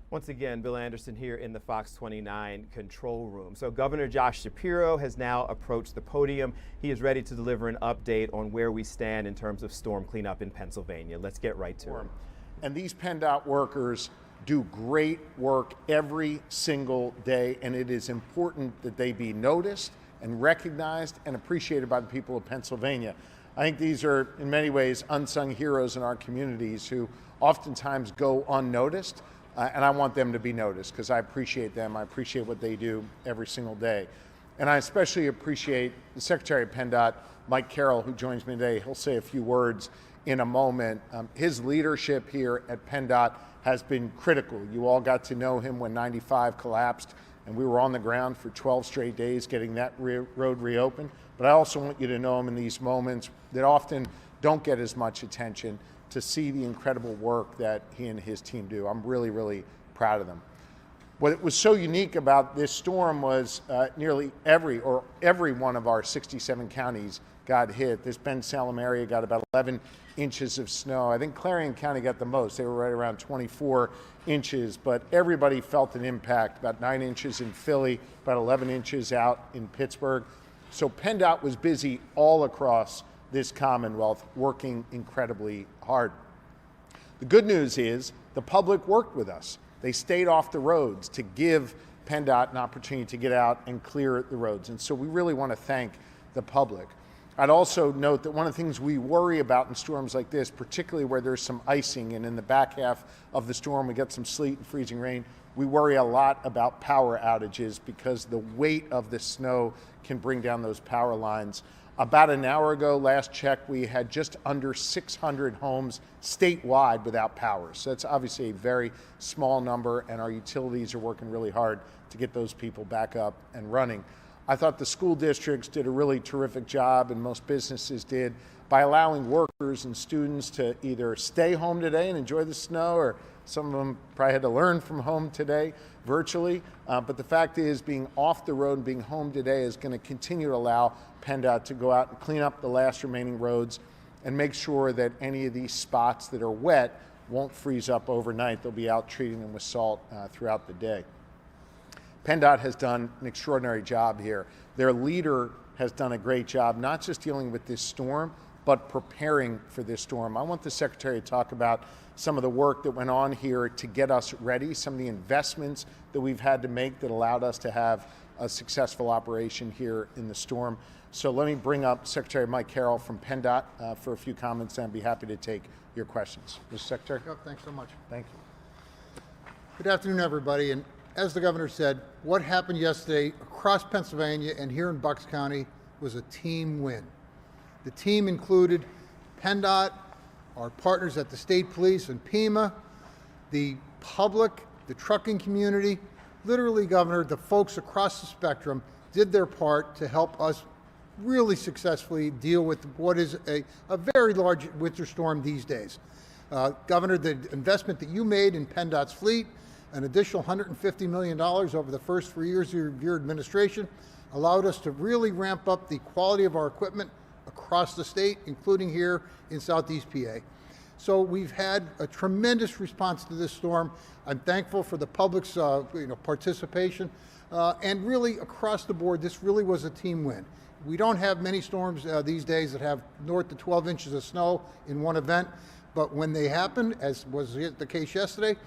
Once again, Bill Anderson here in the Fox 29 control room. So Governor Josh Shapiro has now approached the podium. He is ready to deliver an update on where we stand in terms of storm cleanup in Pennsylvania. Let's get right to him. And these PennDOT workers do great work every single day, and it is important that they be noticed and recognized and appreciated by the people of Pennsylvania. I think these are, in many ways, unsung heroes in our communities who oftentimes go unnoticed, and I want them to be noticed because I appreciate them. I appreciate what they do every single day. And I especially appreciate the Secretary of PennDOT, Mike Carroll, who joins me today. He'll say a few words in a moment. His leadership here at PennDOT has been critical. You all got to know him when 95 collapsed, and we were on the ground for 12 straight days getting that road reopened. But I also want you to know him in these moments that often don't get as much attention, to see the incredible work that he and his team do. I'm really, really proud of them. What was so unique about this storm was nearly every one of our 67 counties got hit. This Ben Salem area got about 11 inches of snow. I think Clarion County got the most. They were right around 24 inches, but everybody felt an impact. About 9 inches in Philly, about 11 inches out in Pittsburgh. So PennDOT was busy all across this Commonwealth, working incredibly hard. The good news is the public worked with us. They stayed off the roads to give PennDOT an opportunity to get out and clear the roads. And so we really want to thank the public. I'd also note that one of the things we worry about in storms like this, particularly where there's some icing and in the back half of the storm we get some sleet and freezing rain, we worry a lot about power outages because the weight of the snow can bring down those power lines. About an hour ago, last check, we had just under 600 homes statewide without power. So that's obviously a very small number, and our utilities are working really hard to get those people back up and running. I thought the school districts did a really terrific job, and most businesses did, by allowing workers and students to either stay home today and enjoy the snow, or some of them probably had to learn from home today virtually. But the fact is, being off the road and being home today is going to continue to allow PennDOT to go out and clean up the last remaining roads and make sure that any of these spots that are wet won't freeze up overnight. They'll be out treating them with salt throughout the day. PennDOT has done an extraordinary job here. Their leader has done a great job, not just dealing with this storm, but preparing for this storm. I want the Secretary to talk about some of the work that went on here to get us ready, some of the investments that we've had to make that allowed us to have a successful operation here in the storm. So let me bring up Secretary Mike Carroll from PennDOT for a few comments, and I'd be happy to take your questions. Mr. Secretary. Yep, thanks so much. Thank you. Good afternoon, everybody. And as the governor said, what happened yesterday across Pennsylvania and here in Bucks County was a team win. The team included PennDOT, our partners at the State Police and PEMA, the public, the trucking community, literally, Governor, the folks across the spectrum did their part to help us really successfully deal with what is a very large winter storm these days. Governor, the investment that you made in PennDOT's fleet, an additional $150 million over the first 3 years of your administration, allowed us to really ramp up the quality of our equipment across the state, including here in Southeast PA. So we've had a tremendous response to this storm. I'm thankful for the public's participation, and really across the board, this really was a team win. We don't have many storms these days that have north to 12 inches of snow in one event, but when they happen, as was the case yesterday,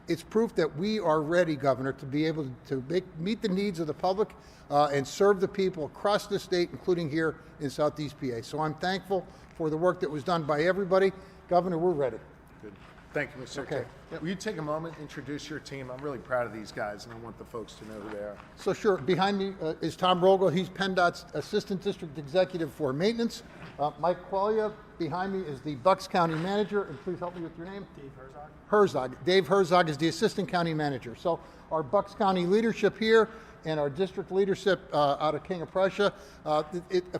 it's proof that we are ready, Governor, to be able to meet the needs of the public and serve the people across the state, including here in Southeast PA. So I'm thankful for the work that was done by everybody. Governor, we're ready. Good. Thank you, Mr. Secretary. Okay. Yep. Will you take a moment, introduce your team? I'm really proud of these guys, and I want the folks to know who they are. So sure, behind me is Tom Rogel. He's PennDOT's Assistant District Executive for Maintenance. Mike Quaglia, behind me, is the Bucks County Manager, and please help me with your name. Dave Herzog. Dave Herzog is the Assistant County Manager. So our Bucks County leadership here and our district leadership out of King of Prussia,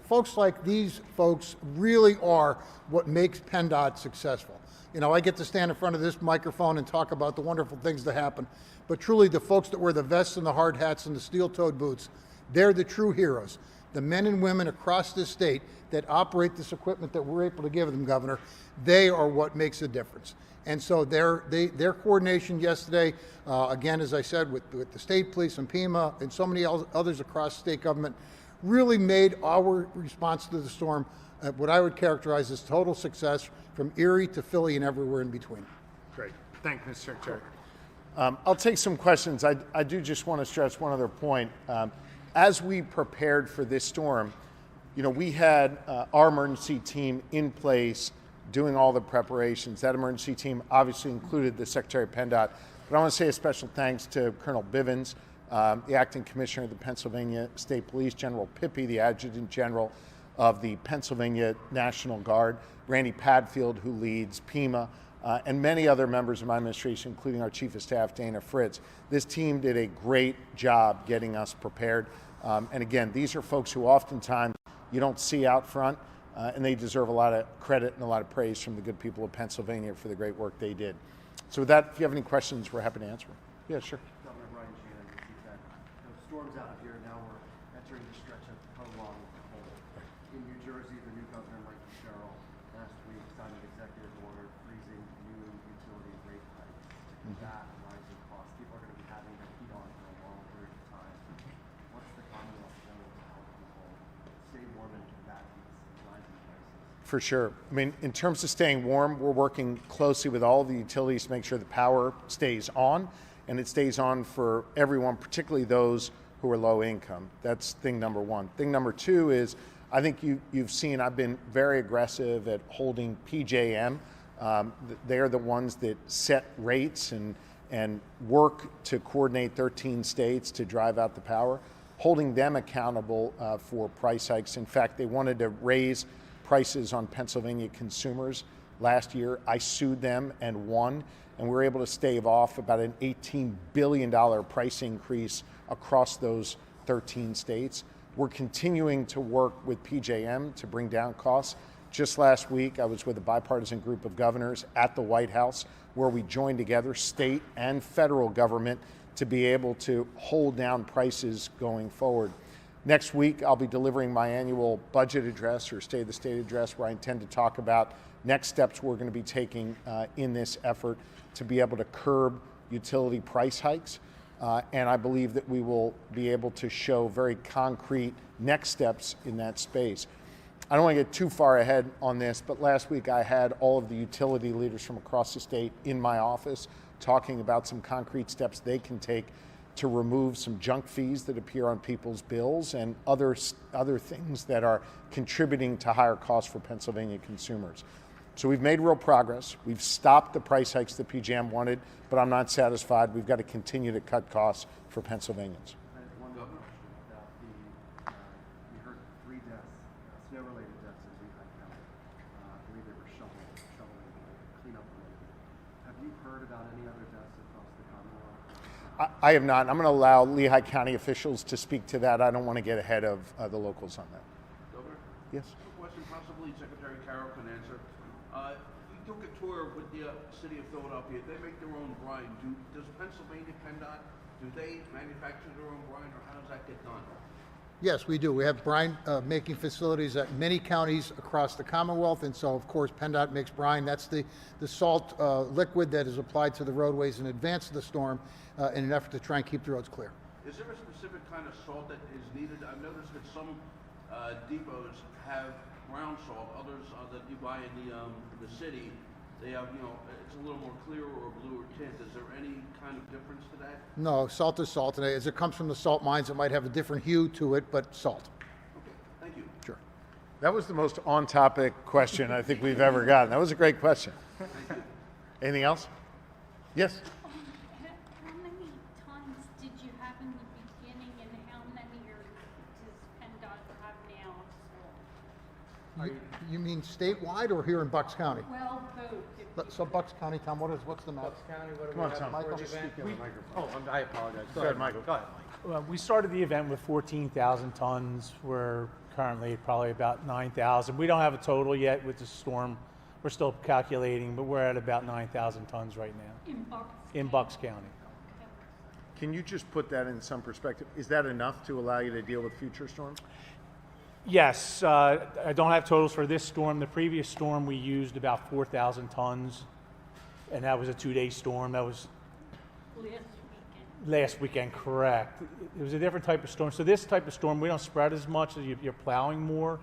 folks like these folks really are what makes PennDOT successful. You know, I get to stand in front of this microphone and talk about the wonderful things that happen, but truly the folks that wear the vests and the hard hats and the steel-toed boots, they're the true heroes. The men and women across this state that operate this equipment that we're able to give them, Governor, they are what makes a difference. And so their coordination yesterday, again, as I said, with the state police and PEMA and so many others across state government, really made our response to the storm what I would characterize as total success from Erie to Philly and everywhere in between. Great. Thank you, Mr. Secretary. I'll take some questions. I do just want to stress one other point. As we prepared for this storm, you know, we had our emergency team in place doing all the preparations. That emergency team obviously included the Secretary of PennDOT, but I want to say a special thanks to Colonel Bivens, the acting commissioner of the Pennsylvania State Police, General Pippi, the adjutant general of the Pennsylvania National Guard, Randy Padfield, who leads PEMA, and many other members of my administration, including our Chief of Staff, Dana Fritz. This team did a great job getting us prepared. And again, these are folks who oftentimes you don't see out front, and they deserve a lot of credit and a lot of praise from the good people of Pennsylvania for the great work they did. So with that, if you have any questions, we're happy to answer them. Yeah, sure. Governor Brian Shannon, the storm's out of here. Now we're entering the stretch of prolonged cold. In New Jersey, the new governor, Mike Fitzgerald, last week signed an executive order freezing new utility rate hikes to combat rising costs. People are going to be having their heat on for a long period of time. What's the Commonwealth doing to help people stay warm and combat these rising prices? For sure. I mean, in terms of staying warm, we're working closely with all the utilities to make sure the power stays on, and it stays on for everyone, particularly those who are low income. That's thing number one. Thing number two is, I think you've seen, I've been very aggressive at holding PJM. They're the ones that set rates and work to coordinate 13 states to drive out the power, holding them accountable for price hikes. In fact, they wanted to raise prices on Pennsylvania consumers last year. I sued them and won, and we were able to stave off about an $18 billion price increase across those 13 states. We're continuing to work with PJM to bring down costs. Just last week, I was with a bipartisan group of governors at the White House, where we joined together state and federal government to be able to hold down prices going forward. Next week, I'll be delivering my annual budget address, or State of the State address, where I intend to talk about next steps we're going to be taking in this effort to be able to curb utility price hikes. And I believe that we will be able to show very concrete next steps in that space. I don't want to get too far ahead on this, but last week I had all of the utility leaders from across the state in my office talking about some concrete steps they can take to remove some junk fees that appear on people's bills and other things that are contributing to higher costs for Pennsylvania consumers. So we've made real progress. We've stopped the price hikes that PJM wanted, but I'm not satisfied. We've got to continue to cut costs for Pennsylvanians. One more question about we heard 3 deaths, snow-related deaths in Lehigh County. I believe they were shoveling cleanup related. Have you heard about any other deaths across the Commonwealth? I have not. I'm going to allow Lehigh County officials to speak to that. I don't want to get ahead of the locals on that. Governor? Yes. A question possibly Secretary Carroll can answer. We took a tour with the city of Philadelphia. They make their own brine. Does Pennsylvania PennDOT, do they manufacture their own brine, or how does that get done? Yes, we do. We have brine making facilities at many counties across the Commonwealth, and so of course PennDOT makes brine. That's the salt liquid that is applied to the roadways in advance of the storm in an effort to try and keep the roads clear. Is there a specific kind of salt that is needed? I've noticed that some depots have brown salt. Others that you buy in the city, they have, it's a little more clear or bluer tint. Is there any kind of difference to that? No, salt is salt, and as it comes from the salt mines, it might have a different hue to it, but salt. Okay, thank you. Sure. That was the most on-topic question I think we've ever gotten. That was a great question. Thank you. Anything else? Yes. How many tons did you have in the beginning, and how many does PennDOT have now installed? You mean statewide or here in Bucks County? Well, both. So Bucks County, Tom, what's the matter? Bucks County, what do Come we on, have Tom. for Michael, the event? speak in the microphone. I apologize. Go ahead, Michael. Go ahead, Mike. We started the event with 14,000 tons. We're currently probably about 9,000. We don't have a total yet with the storm. We're still calculating, but we're at about 9,000 tons right now. In Bucks County. Can you just put that in some perspective? Is that enough to allow you to deal with future storms? Yes, I don't have totals for this storm. The previous storm, we used about 4,000 tons, and that was a 2-day storm. That was last weekend, correct. It was a different type of storm. So this type of storm, we don't spread as much. You're plowing more,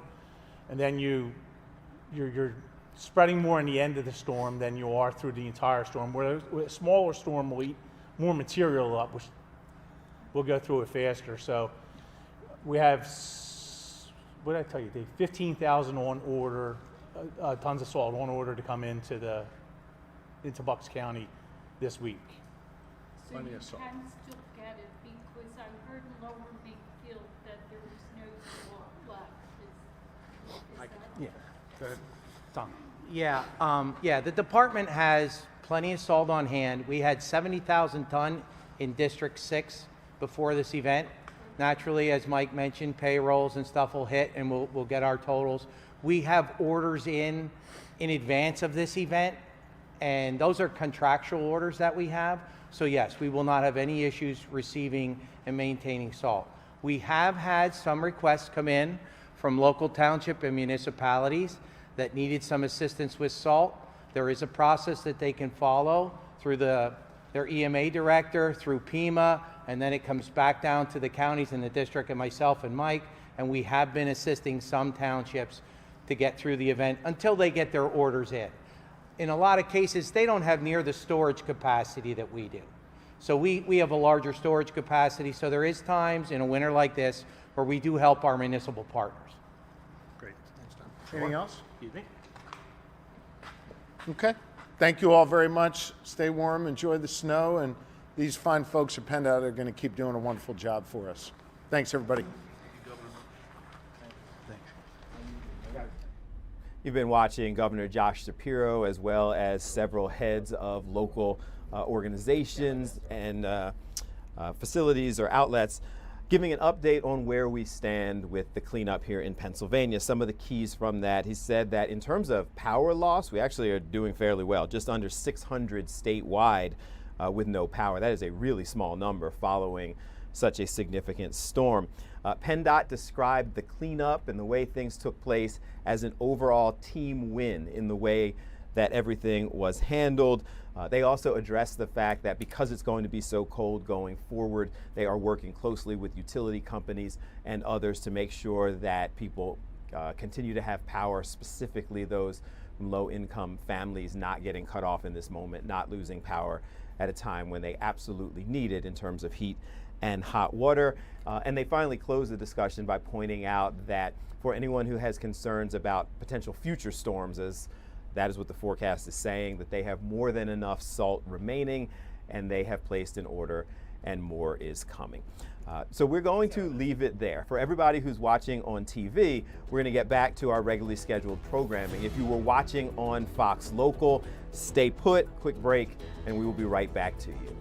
and then you're spreading more in the end of the storm than you are through the entire storm. Where a smaller storm will more material up, which we'll go through it faster. So we have, what did I tell you, Dave? 15,000 on order, tons of salt on order to come into Bucks County this week. So you can still get it, because I heard in Lower Makefield that there was no salt left. Is that? Yeah. Go ahead. Tom. Yeah, the department has plenty of salt on hand. We had 70,000 ton in District 6 before this event. Naturally, as Mike mentioned, payrolls and stuff will hit, and we'll get our totals. We have orders in advance of this event, and those are contractual orders that we have. So yes, we will not have any issues receiving and maintaining salt. We have had some requests come in from local township and municipalities that needed some assistance with salt. There is a process that they can follow through their EMA director, through PEMA, and then it comes back down to the counties and the district and myself and Mike, and we have been assisting some townships to get through the event until they get their orders in. In a lot of cases, they don't have near the storage capacity that we do. So we have a larger storage capacity, so there is times in a winter like this where we do help our municipal partners. Great. Thanks, Tom. Anything else? Excuse me. Okay. Thank you all very much. Stay warm, enjoy the snow, and these fine folks at PennDOT are going to keep doing a wonderful job for us. Thanks, everybody. You've been watching Governor Josh Shapiro as well as several heads of local organizations and facilities or outlets giving an update on where we stand with the cleanup here in Pennsylvania. Some of the keys from that, he said that in terms of power loss, we actually are doing fairly well, just under 600 statewide with no power. That is a really small number following such a significant storm. PennDOT described the cleanup and the way things took place as an overall team win in the way that everything was handled. They also addressed the fact that because it's going to be so cold going forward, they are working closely with utility companies and others to make sure that people continue to have power, specifically those from low-income families not getting cut off in this moment, not losing power at a time when they absolutely need it in terms of heat and hot water. And they finally closed the discussion by pointing out that for anyone who has concerns about potential future storms, as that is what the forecast is saying, that they have more than enough salt remaining and they have placed an order and more is coming. So we're going to leave it there. For everybody who's watching on TV, we're going to get back to our regularly scheduled programming. If you were watching on Fox Local, stay put, quick break, and we will be right back to you.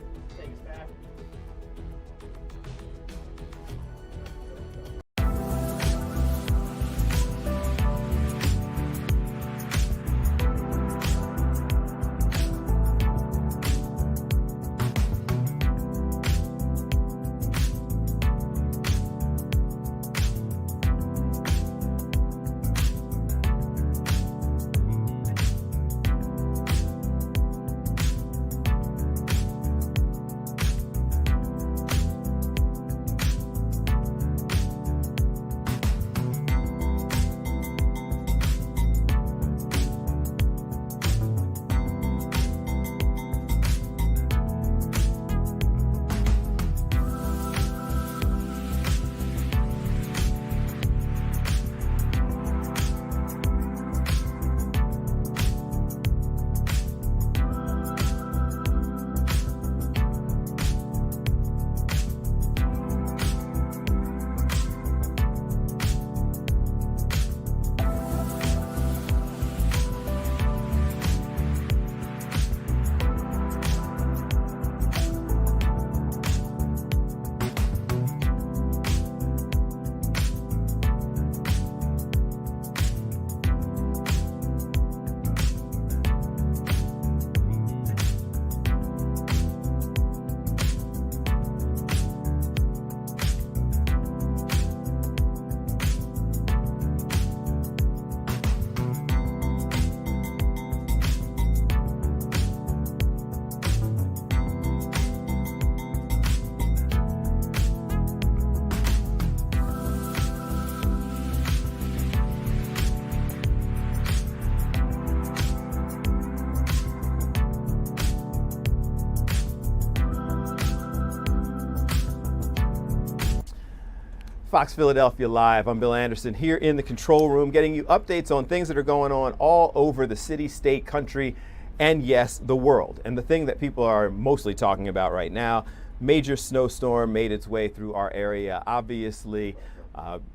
Fox Philadelphia Live. I'm Bill Anderson here in the control room, getting you updates on things that are going on all over the city, state, country, and yes, the world. And the thing that people are mostly talking about right now, major snowstorm made its way through our area. Obviously,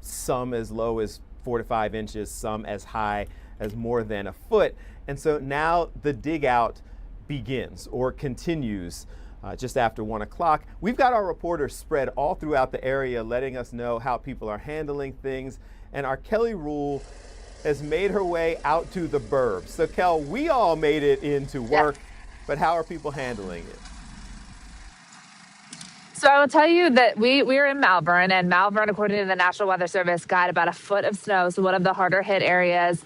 some as low as 4 to 5 inches, some as high as more than a foot. And so now the dig out begins or continues just after 1 o'clock. We've got our reporters spread all throughout the area letting us know how people are handling things. And our Kelly Rule has made her way out to the burbs. So Kel, we all made it into work, but how are people handling it? So I will tell you that we were in Malvern, and Malvern, according to the National Weather Service, got about a foot of snow, so one of the harder hit areas.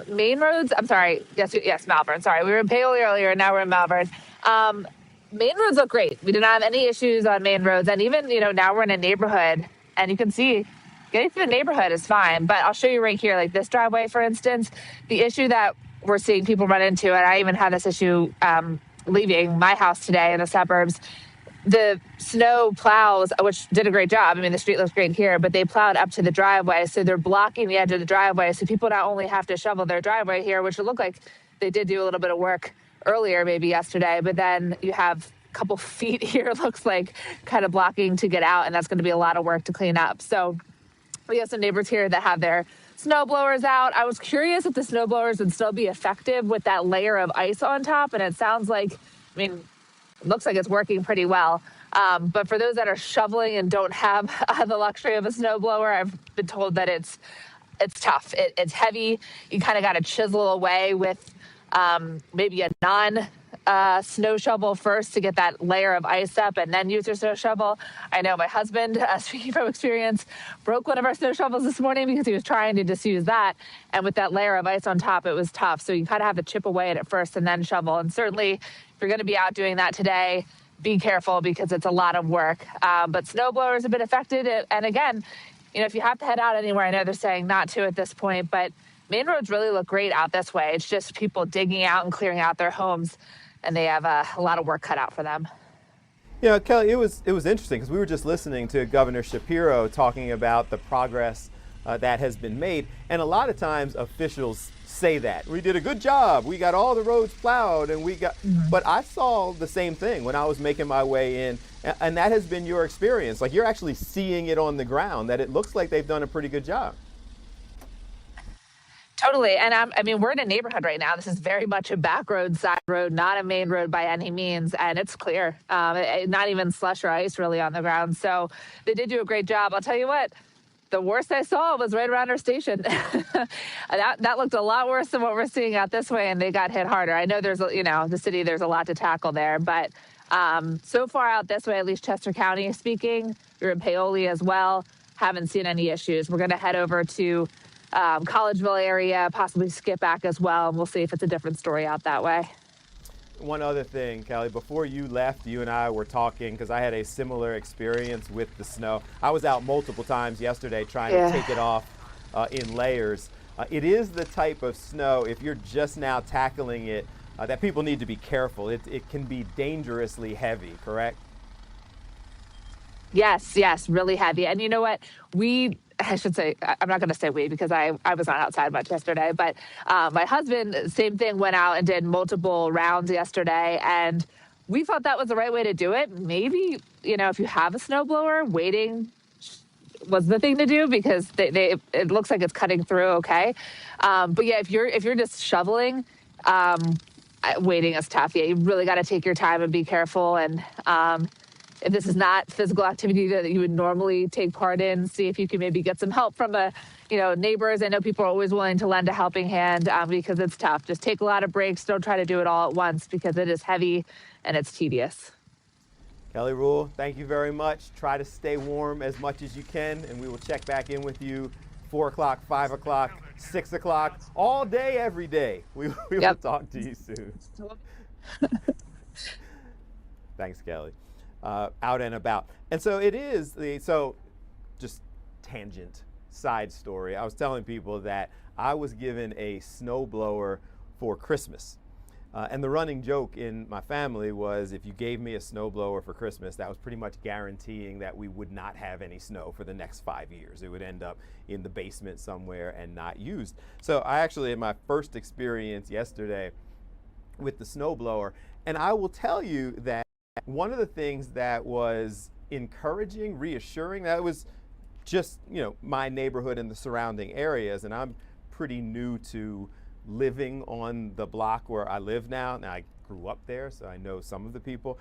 Main roads, I'm sorry, yes, Malvern, sorry. We were in Paoli earlier, and now we're in Malvern. Main roads look great. We did not have any issues on main roads, and even, now we're in a neighborhood, and you can see getting through the neighborhood is fine, but I'll show you right here, like this driveway, for instance, the issue that we're seeing people run into, and I even had this issue leaving my house today in the suburbs. The snow plows, which did a great job. I mean, the street looks great here, but they plowed up to the driveway. So they're blocking the edge of the driveway. So people not only have to shovel their driveway here, which would look like they did do a little bit of work earlier, maybe yesterday, but then you have a couple feet here, looks like, kind of blocking to get out. And that's going to be a lot of work to clean up. So we have some neighbors here that have their snow blowers out. I was curious if the snow blowers would still be effective with that layer of ice on top. And it sounds like, it looks like it's working pretty well. But for those that are shoveling and don't have the luxury of a snowblower, I've been told that it's tough. It's heavy. You kind of got to chisel away with maybe a snow shovel first to get that layer of ice up and then use your snow shovel. I know my husband, speaking from experience, broke one of our snow shovels this morning because he was trying to just use that. And with that layer of ice on top, it was tough. So you kind of have to chip away at it first and then shovel. And certainly, if you're going to be out doing that today, be careful because it's a lot of work. But snow blowers have been affected. And again, if you have to head out anywhere, I know they're saying not to at this point, but main roads really look great out this way. It's just people digging out and clearing out their homes, and they have a lot of work cut out for them. Kelly, it was interesting because we were just listening to Governor Shapiro talking about the progress that has been made. And a lot of times officials say that we did a good job, we got all the roads plowed, and but I saw the same thing when I was making my way in, and that has been your experience. Like, you're actually seeing it on the ground, that it looks like they've done a pretty good job. Totally. And we're in a neighborhood right now. This is very much a back road, side road, not a main road by any means. And it's clear, not even slush or ice really on the ground. So they did do a great job. I'll tell you what, the worst I saw was right around our station. that looked a lot worse than what we're seeing out this way, and they got hit harder. I know there's, the city, there's a lot to tackle there, but so far out this way, at least Chester County speaking, we're in Paoli as well, haven't seen any issues. We're going to head over to Collegeville area, possibly skip back as well, and we'll see if it's a different story out that way. One other thing, Kelly, before you left, you and I were talking because I had a similar experience with the snow. I was out multiple times yesterday trying to take it off in layers. It is the type of snow, if you're just now tackling it, that people need to be careful. It can be dangerously heavy, correct? Yes, really heavy. And you know what? I should say, I'm not going to say we because I was not outside much yesterday, but my husband, same thing, went out and did multiple rounds yesterday, and we thought that was the right way to do it. Maybe, if you have a snowblower, waiting was the thing to do because it looks like it's cutting through okay. But yeah, if you're just shoveling, waiting is tough. Yeah, you really got to take your time and be careful. And if this is not physical activity that you would normally take part in, see if you can maybe get some help from neighbors. I know people are always willing to lend a helping hand because it's tough. Just take a lot of breaks. Don't try to do it all at once because it is heavy and it's tedious. Kelly Rule, thank you very much. Try to stay warm as much as you can, and we will check back in with you 4 o'clock, 5 o'clock, 6 o'clock, all day, every day. We will talk to you soon. Thanks, Kelly. Out and about. And so it is just tangent side story. I was telling people that I was given a snowblower for Christmas. And the running joke in my family was if you gave me a snowblower for Christmas, that was pretty much guaranteeing that we would not have any snow for the next 5 years. It would end up in the basement somewhere and not used. So I actually had my first experience yesterday with the snowblower. And I will tell you that one of the things that was encouraging, reassuring, that was just, my neighborhood and the surrounding areas. And I'm pretty new to living on the block where I live now. Now, I grew up there, so I know some of the people.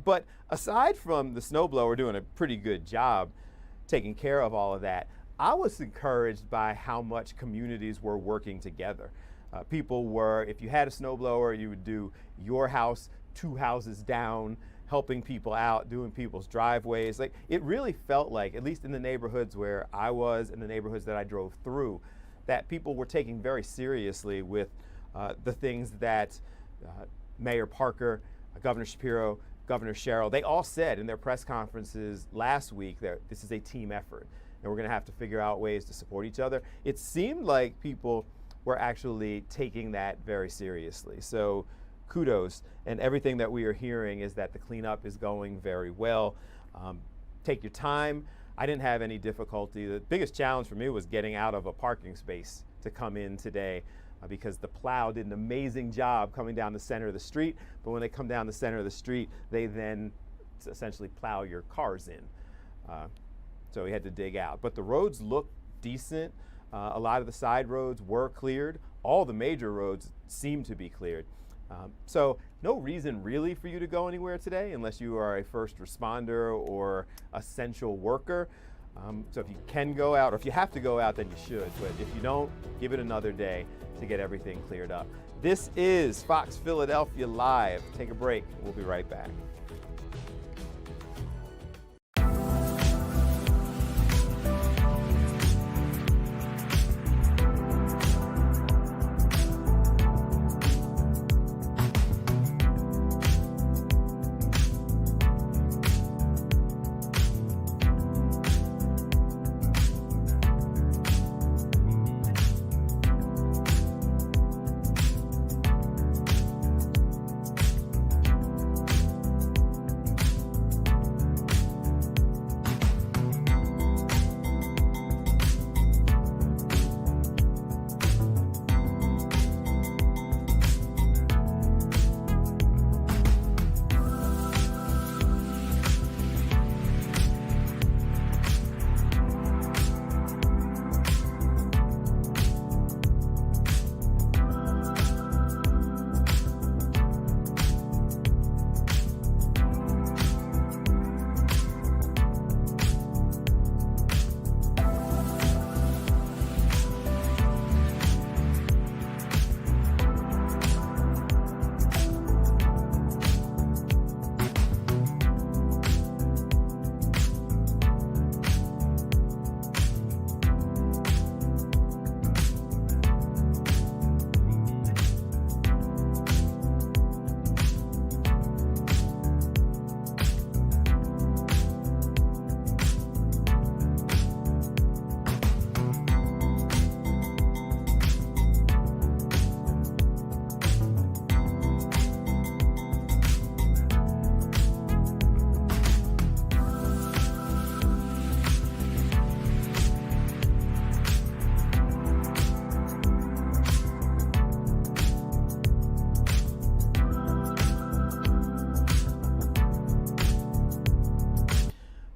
But aside from the snowblower doing a pretty good job taking care of all of that, I was encouraged by how much communities were working together. People were, if you had a snowblower, you would do your house 2 houses down, helping people out, doing people's driveways. Like, it really felt like, at least in the neighborhoods where I was, in the neighborhoods that I drove through, that people were taking very seriously with the things that Mayor Parker, Governor Shapiro, Governor Sherrill, they all said in their press conferences last week that this is a team effort and we're going to have to figure out ways to support each other. It seemed like people were actually taking that very seriously. So kudos, and everything that we are hearing is that the cleanup is going very well. Take your time. I didn't have any difficulty. The biggest challenge for me was getting out of a parking space to come in today because the plow did an amazing job coming down the center of the street, but when they come down the center of the street, they then essentially plow your cars in. So we had to dig out. But the roads look decent. A lot of the side roads were cleared. All the major roads seem to be cleared. So no reason really for you to go anywhere today unless you are a first responder or essential worker. So if you can go out, or if you have to go out, then you should. But if you don't, give it another day to get everything cleared up. This is Fox Philadelphia Live. Take a break. We'll be right back.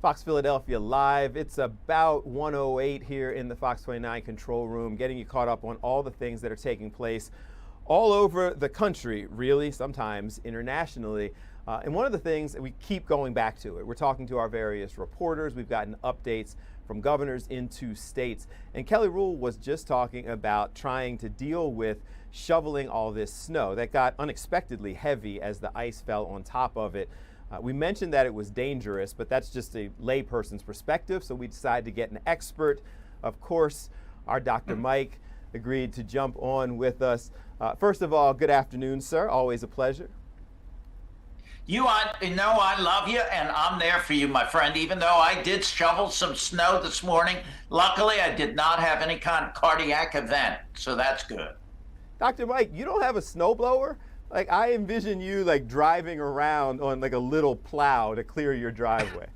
Fox Philadelphia Live. It's about 1:08 here in the Fox 29 control room, getting you caught up on all the things that are taking place all over the country, really, sometimes internationally. And one of the things that we keep going back to it, we're talking to our various reporters, we've gotten updates from governors into states. And Kelly Rule was just talking about trying to deal with shoveling all this snow that got unexpectedly heavy as the ice fell on top of it. We mentioned that it was dangerous, but that's just a layperson's perspective, so we decided to get an expert. Of course, our Dr. Mike agreed to jump on with us. First of all, good afternoon, sir. Always a pleasure. You know I love you, and I'm there for you, my friend, even though I did shovel some snow this morning. Luckily, I did not have any kind of cardiac event, so that's good. Dr. Mike, you don't have a snowblower? Like, I envision you like driving around on like a little plow to clear your driveway.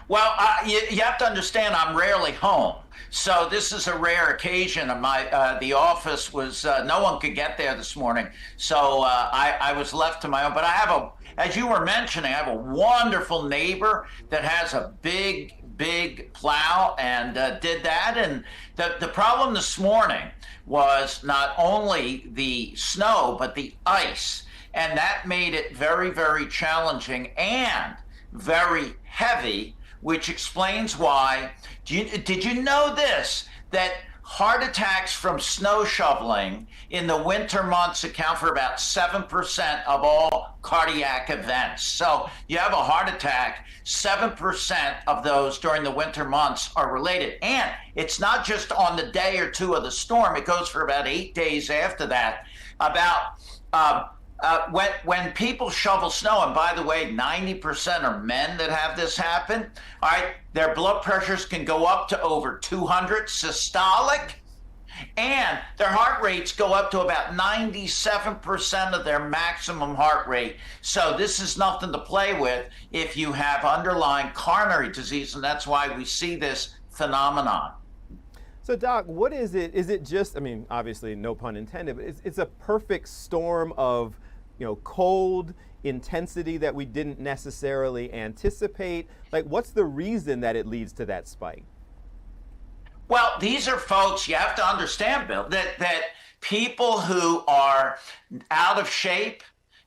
Well, you have to understand, I'm rarely home. So this is a rare occasion. The office was, no one could get there this morning. So I was left to my own. But I have as you were mentioning, I have a wonderful neighbor that has a big plow and did that. And the problem this morning was not only the snow, but the ice. And that made it very, very challenging and very heavy, which explains why. Did you know this? That heart attacks from snow shoveling in the winter months account for about 7% of all cardiac events. So you have a heart attack, 7% of those during the winter months are related. And it's not just on the day or two of the storm, it goes for about 8 days after that. When people shovel snow, and by the way, 90% are men that have this happen, all right, their blood pressures can go up to over 200 systolic, and their heart rates go up to about 97% of their maximum heart rate. So this is nothing to play with if you have underlying coronary disease, and that's why we see this phenomenon. So, Doc, what is it? Is it just, I mean, obviously, no pun intended, but it's a perfect storm of, cold intensity that we didn't necessarily anticipate? Like, what's the reason that it leads to that spike? Well, these are folks, you have to understand, Bill, that people who are out of shape,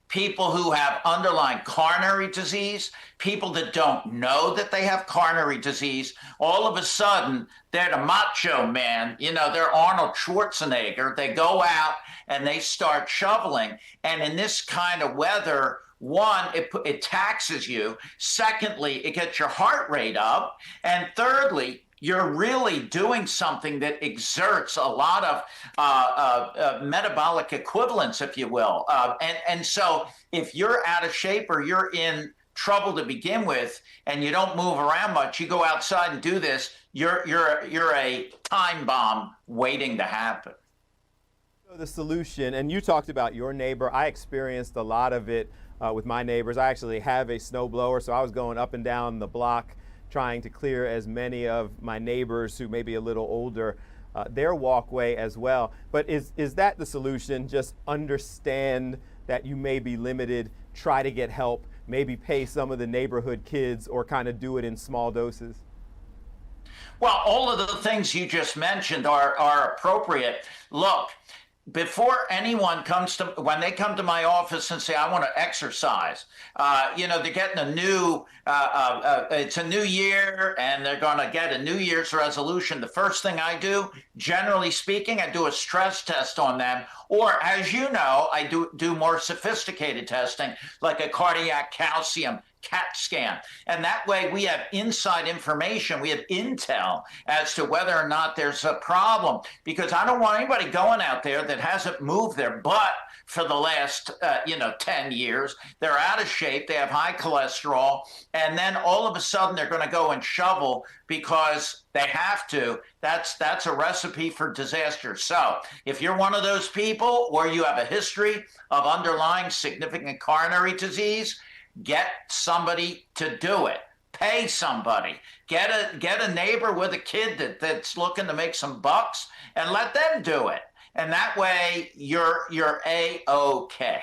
people who have underlying coronary disease, people that don't know that they have coronary disease, all of a sudden, they're the macho man, they're Arnold Schwarzenegger. They go out and they start shoveling. And in this kind of weather, one, it taxes you. Secondly, it gets your heart rate up. And thirdly, you're really doing something that exerts a lot of metabolic equivalence, if you will. And so if you're out of shape or you're in trouble to begin with and you don't move around much, you go outside and do this, you're a time bomb waiting to happen. So the solution, and you talked about your neighbor. I experienced a lot of it with my neighbors. I actually have a snowblower, so I was going up and down the block trying to clear as many of my neighbors who may be a little older, their walkway as well. But is that the solution? Just understand that you may be limited, try to get help, maybe pay some of the neighborhood kids, or kind of do it in small doses? Well, all of the things you just mentioned are appropriate. Look, before anyone when they come to my office and say, I want to exercise, they're getting a new, it's a new year and they're going to get a New Year's resolution. The first thing I do, generally speaking, I do a stress test on them. Or, as you know, I do more sophisticated testing, like a cardiac calcium CAT scan. And that way we have inside information, we have intel as to whether or not there's a problem. Because I don't want anybody going out there that hasn't moved their butt for the last 10 years. They're out of shape, they have high cholesterol, and then all of a sudden they're going to go and shovel because they have to. That's a recipe for disaster. So if you're one of those people or you have a history of underlying significant coronary disease, get somebody to do it. Pay somebody. Get a neighbor with a kid that's looking to make some bucks and let them do it. And that way you're A-OK.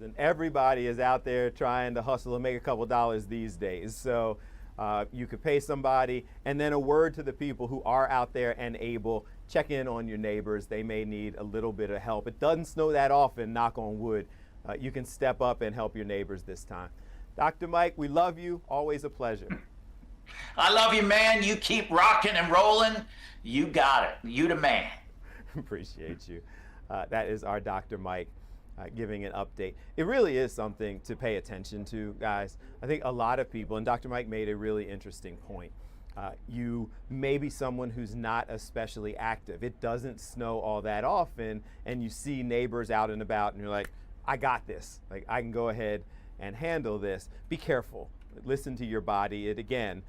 And everybody is out there trying to hustle and make a couple dollars these days. So you could pay somebody, and then a word to the people who are out there and able, check in on your neighbors. They may need a little bit of help. It doesn't snow that often, knock on wood. You can step up and help your neighbors this time. Dr. Mike, we love you. Always a pleasure. I love you, man. You keep rocking and rolling. You got it. You the man. Appreciate you. That is our Dr. Mike giving an update. It really is something to pay attention to, guys. I think a lot of people, and Dr. Mike made a really interesting point. You may be someone who's not especially active. It doesn't snow all that often, and you see neighbors out and about, and you're like, I got this. Like, I can go ahead and handle this. Be careful. Listen to your body. It, again,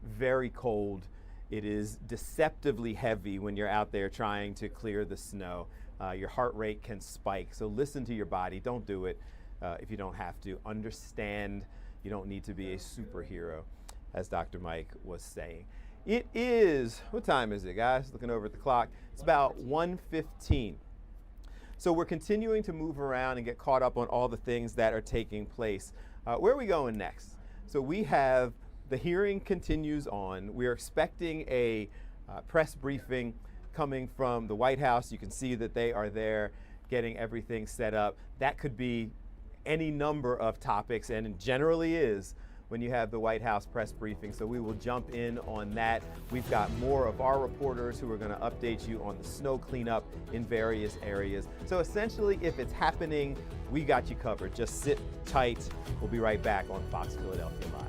very cold. It is deceptively heavy when you're out there trying to clear the snow. Your heart rate can spike. So listen to your body. Don't do it if you don't have to. Understand you don't need to be a superhero, as Dr. Mike was saying. It is, what time is it, guys? Looking over at the clock. It's about 1:15. So we're continuing to move around and get caught up on all the things that are taking place. Where are we going next? So we have, the hearing continues on. We're expecting a press briefing coming from the White House. You can see that they are there getting everything set up. That could be any number of topics, and it generally is when you have the White House press briefing. So we will jump in on that. We've got more of our reporters who are going to update you on the snow cleanup in various areas. So essentially, if it's happening, we got you covered. Just sit tight. We'll be right back on Fox Philadelphia Live.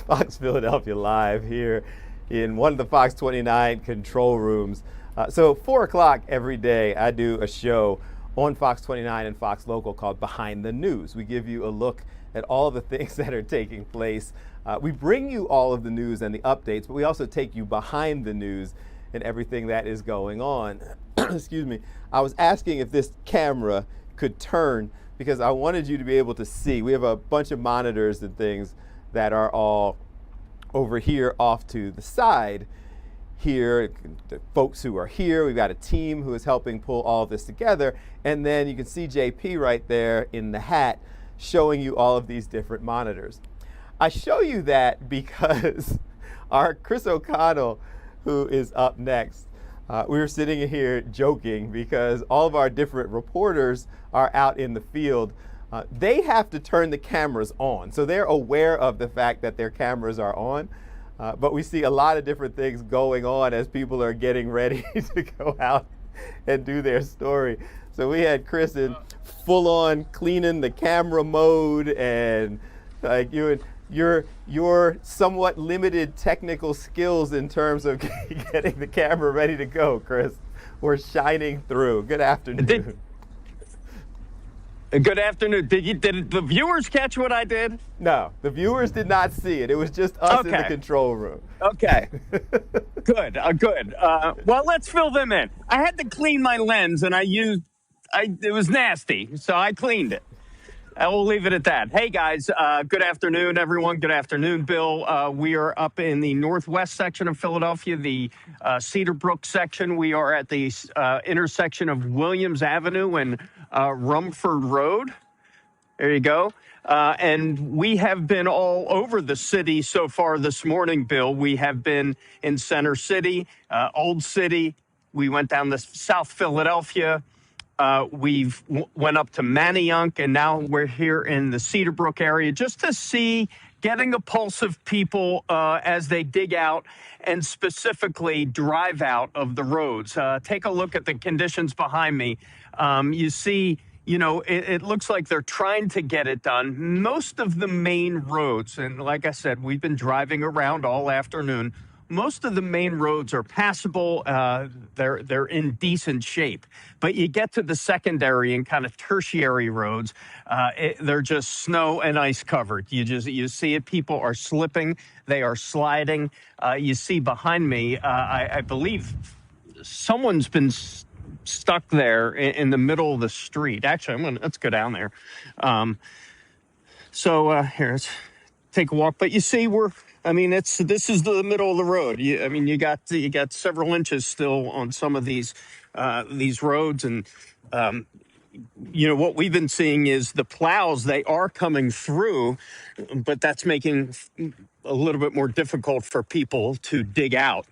Fox Philadelphia Live here in one of the Fox 29 control rooms. So 4 o'clock every day, I do a show on Fox 29 and Fox Local called Behind the News. We give you a look at all the things that are taking place. We bring you all of the news and the updates, but we also take you behind the news and everything that is going on. Excuse me. I was asking if this camera could turn because I wanted you to be able to see. We have a bunch of monitors and things that are all over here off to the side here. The folks who are here, we've got a team who is helping pull all this together. And then you can see JP right there in the hat showing you all of these different monitors. I show you that because our Chris O'Connell, who is up next, we were sitting here joking because all of our different reporters are out in the field. They have to turn the cameras on, so they're aware of the fact that their cameras are on. But we see a lot of different things going on as people are getting ready to go out and do their story. So we had Chris in full-on cleaning the camera mode, and like your somewhat limited technical skills in terms of getting the camera ready to go, Chris, were shining through. Good afternoon. Good afternoon. Did the viewers catch what I did? No, the viewers did not see it. It was just us in the control room. Okay. Good. Good. Well, let's fill them in. I had to clean my lens, and it was nasty, so I cleaned it. I will leave it at that. Hey, guys. Good afternoon, everyone. Good afternoon, Bill. We are up in the northwest section of Philadelphia, the Cedar Brook section. We are at the intersection of Williams Avenue and Rumford Road. There you go. And we have been all over the city so far this morning, Bill. We have been in Center City, Old City. We went down to South Philadelphia. We've went up to Manayunk, and now we're here in the Cedarbrook area just to see, getting a pulse of people as they dig out and specifically drive out of the roads. Take a look at the conditions behind me. You see, it looks like they're trying to get it done. Most of the main roads, and like I said, we've been driving around all afternoon. Most of the main roads are passable. They're in decent shape. But you get to the secondary and kind of tertiary roads, they're just snow and ice covered. You see it. People are slipping. They are sliding. You see behind me, I believe someone's been stuck there in the middle of the street. Actually, let's go down there. Here, let's take a walk. But you see, this is the middle of the road. You got several inches still on some of these roads, and what we've been seeing is the plows. They are coming through, but that's making a little bit more difficult for people to dig out.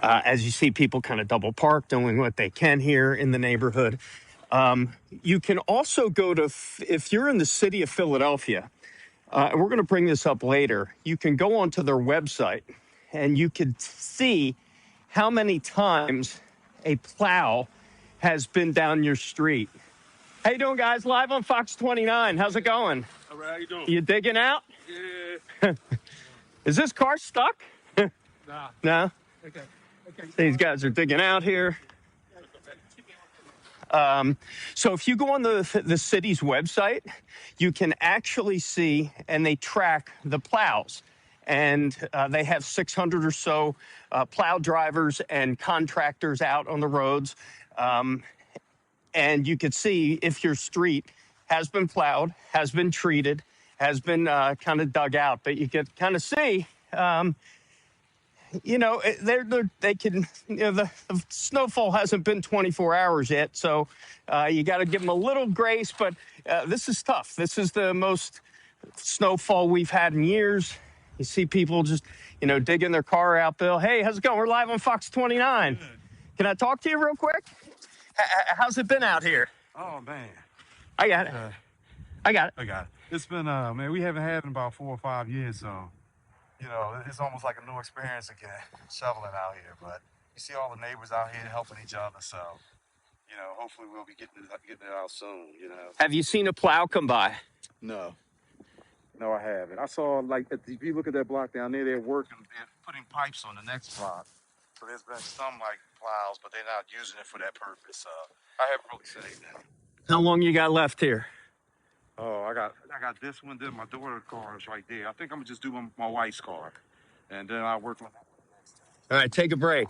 As you see, people kind of double park, doing what they can here in the neighborhood. You can also go to, if you're in the city of Philadelphia. And we're going to bring this up later. You can go onto their website and you can see how many times a plow has been down your street. How you doing, guys? Live on Fox 29. How's it going? All right, how you doing? You digging out? Yeah. Is this car stuck? Nah. No? Okay. These guys are digging out here. So if you go on the city's website, you can actually see, and they track the plows. And they have 600 or so plow drivers and contractors out on the roads. And you can see if your street has been plowed, has been treated, has been kind of dug out. But you can kind of see, the snowfall hasn't been 24 hours yet, so you got to give them a little grace, but this is tough. This is the most snowfall we've had in years. You see people just, digging their car out, Bill. Hey, how's it going? We're live on Fox 29. Can I talk to you real quick? How's it been out here? Oh, man. I got it. I got it. It's been, we haven't had it in about 4 or 5 years, so. It's almost like a new experience again, shoveling out here. But you see all the neighbors out here helping each other. So, hopefully we'll be getting it out soon, Have you seen a plow come by? No, I haven't. I saw, if you look at that block down there, they're working and putting pipes on the next block. So there's been some, plows, but they're not using it for that purpose. So I haven't really seen that. How long you got left here? Oh, I got this one. Then my daughter's car is right there. I think I'm gonna just do my wife's car, and then I'll work on that one next time. All right, take a break.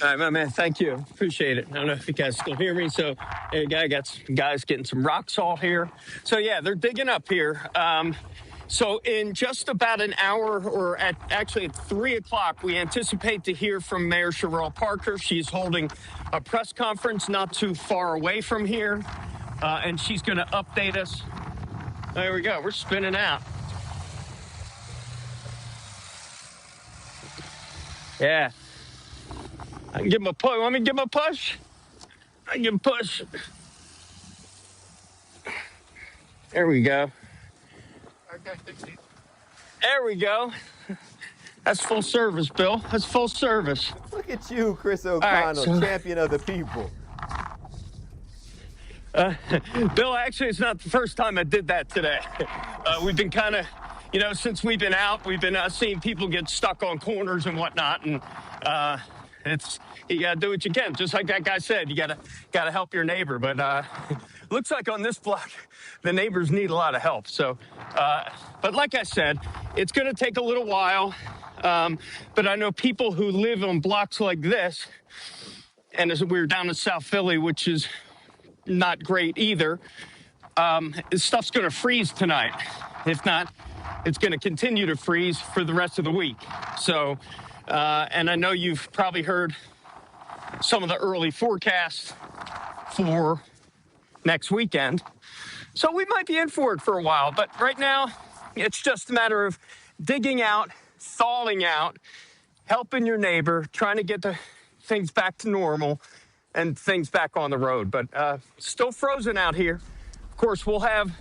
All right, my man. Thank you. Appreciate it. I don't know if you guys still hear me. So, I got some guys getting some rock salt here. So yeah, they're digging up here. So in just about an hour, or at 3 o'clock, we anticipate to hear from Mayor Cherelle Parker. She's holding a press conference not too far away from here, and she's going to update us. There we go. We're spinning out. Yeah. I can give him a push. Want me to give him a push? I can give him a push. There we go. There we go. That's full service, Bill. That's full service. Look at you, Chris O'Connell, champion of the people. Bill, actually, it's not the first time I did that today. We've been kind of, since we've been out, we've been seeing people get stuck on corners and whatnot, and you got to do what you can. Just like that guy said, you got to help your neighbor. But looks like on this block, the neighbors need a lot of help. So, but like I said, it's going to take a little while. But I know people who live on blocks like this, and as we're down in South Philly, which is not great either. Stuff's going to freeze tonight. If not, it's going to continue to freeze for the rest of the week. So, and I know you've probably heard some of the early forecasts for next weekend. So we might be in for it for a while, but right now it's just a matter of digging out, thawing out, helping your neighbor, trying to get the things back to normal and things back on the road. But still frozen out here. Of course, we'll have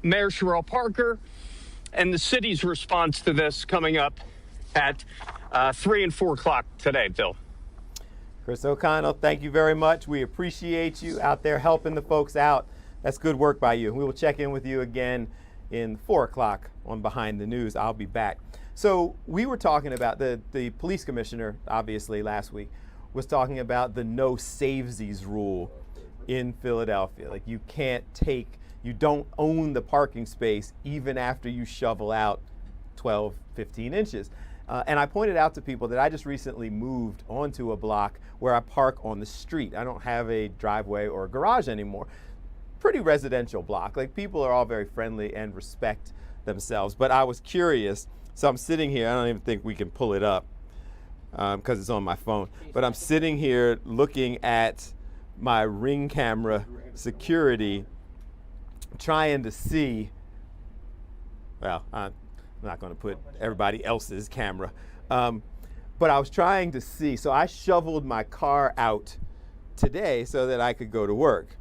Mayor Sherrell Parker and the city's response to this coming up at 3 and 4 o'clock today, Bill. Chris O'Connell, thank you very much. We appreciate you out there helping the folks out. That's good work by you. We will check in with you again in 4 o'clock on Behind the News. I'll be back. So we were talking about the police commissioner, obviously, last week, was talking about the no savesies rule in Philadelphia. Like you don't own the parking space even after you shovel out 12, 15 inches. And I pointed out to people that I just recently moved onto a block where I park on the street. I don't have a driveway or a garage anymore. Pretty residential block. Like people are all very friendly and respect themselves. But I was curious, so I'm sitting here. I don't even think we can pull it up because it's on my phone. But I'm sitting here looking at my Ring camera security, trying to see. Well, I'm not going to put everybody else's camera. But I was trying to see. So I shoveled my car out today so that I could go to work.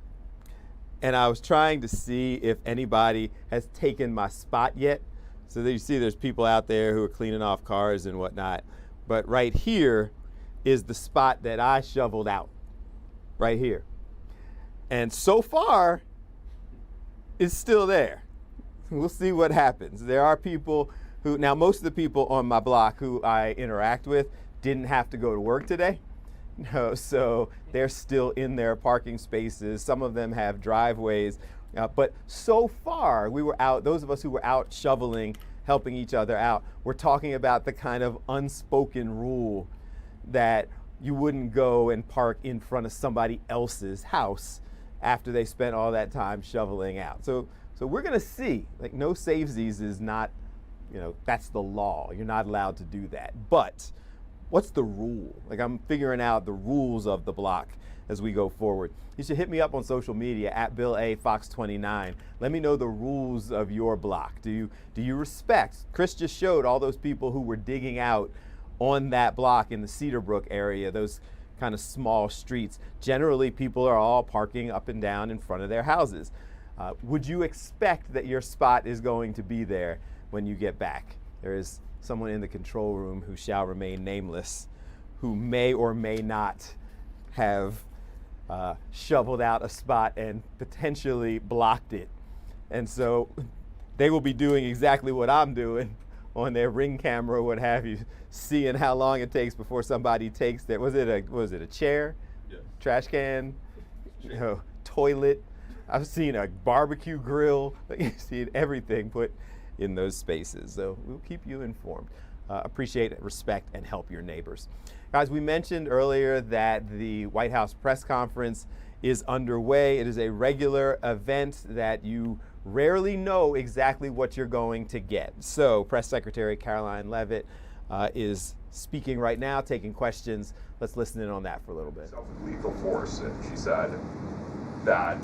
And I was trying to see if anybody has taken my spot yet. So that you see there's people out there who are cleaning off cars and whatnot. But right here is the spot that I shoveled out. Right here. And so far, it's still there. We'll see what happens. There are people who, now most of the people on my block who I interact with didn't have to go to work today. No, so they're still in their parking spaces. Some of them have driveways. But so far, we were out, those of us who were out shoveling, helping each other out, we're talking about the kind of unspoken rule that you wouldn't go and park in front of somebody else's house after they spent all that time shoveling out. So we're going to see, like no savesies is not, that's the law. You're not allowed to do that. But what's the rule? Like I'm figuring out the rules of the block as we go forward. You should hit me up on social media at Bill A. Fox 29. Let me know the rules of your block. Do you respect? Chris just showed all those people who were digging out on that block in the Cedarbrook area, those kind of small streets. Generally, people are all parking up and down in front of their houses. Would you expect that your spot is going to be there when you get back? There is someone in the control room who shall remain nameless, who may or may not have shoveled out a spot and potentially blocked it. And so they will be doing exactly what I'm doing on their Ring camera or what have you, seeing how long it takes before somebody takes their, was it a chair? Yeah. Trash can? Toilet? I've seen a barbecue grill. You've seen everything put in those spaces. So we'll keep you informed. Appreciate it, respect, and help your neighbors. Guys, we mentioned earlier that the White House press conference is underway. It is a regular event that you rarely know exactly what you're going to get. So Press Secretary Karoline Leavitt is speaking right now, taking questions. Let's listen in on that for a little bit. Lethal force, and she said that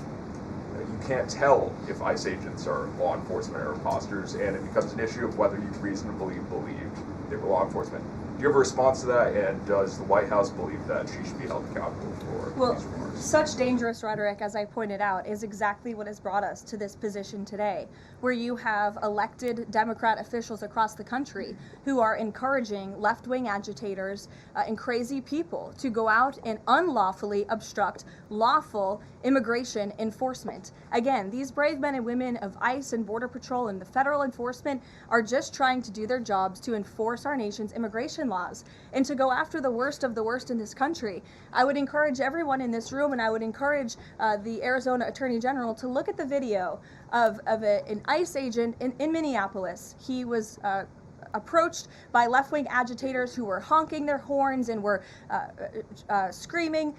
you can't tell if ICE agents are law enforcement or imposters, and it becomes an issue of whether you reasonably believe they were law enforcement. Do you have a response to that, and does the White House believe that she should be held accountable for these remarks? Such dangerous rhetoric, as I pointed out, is exactly what has brought us to this position today, where you have elected Democrat officials across the country who are encouraging left-wing agitators and crazy people to go out and unlawfully obstruct lawful immigration enforcement. Again, these brave men and women of ICE and Border Patrol and the federal enforcement are just trying to do their jobs to enforce our nation's immigration laws and to go after the worst of the worst in this country. I would encourage everyone in this room, and I would encourage the Arizona Attorney General to look at the video of an ICE agent in Minneapolis. He was approached by left-wing agitators who were honking their horns and were screaming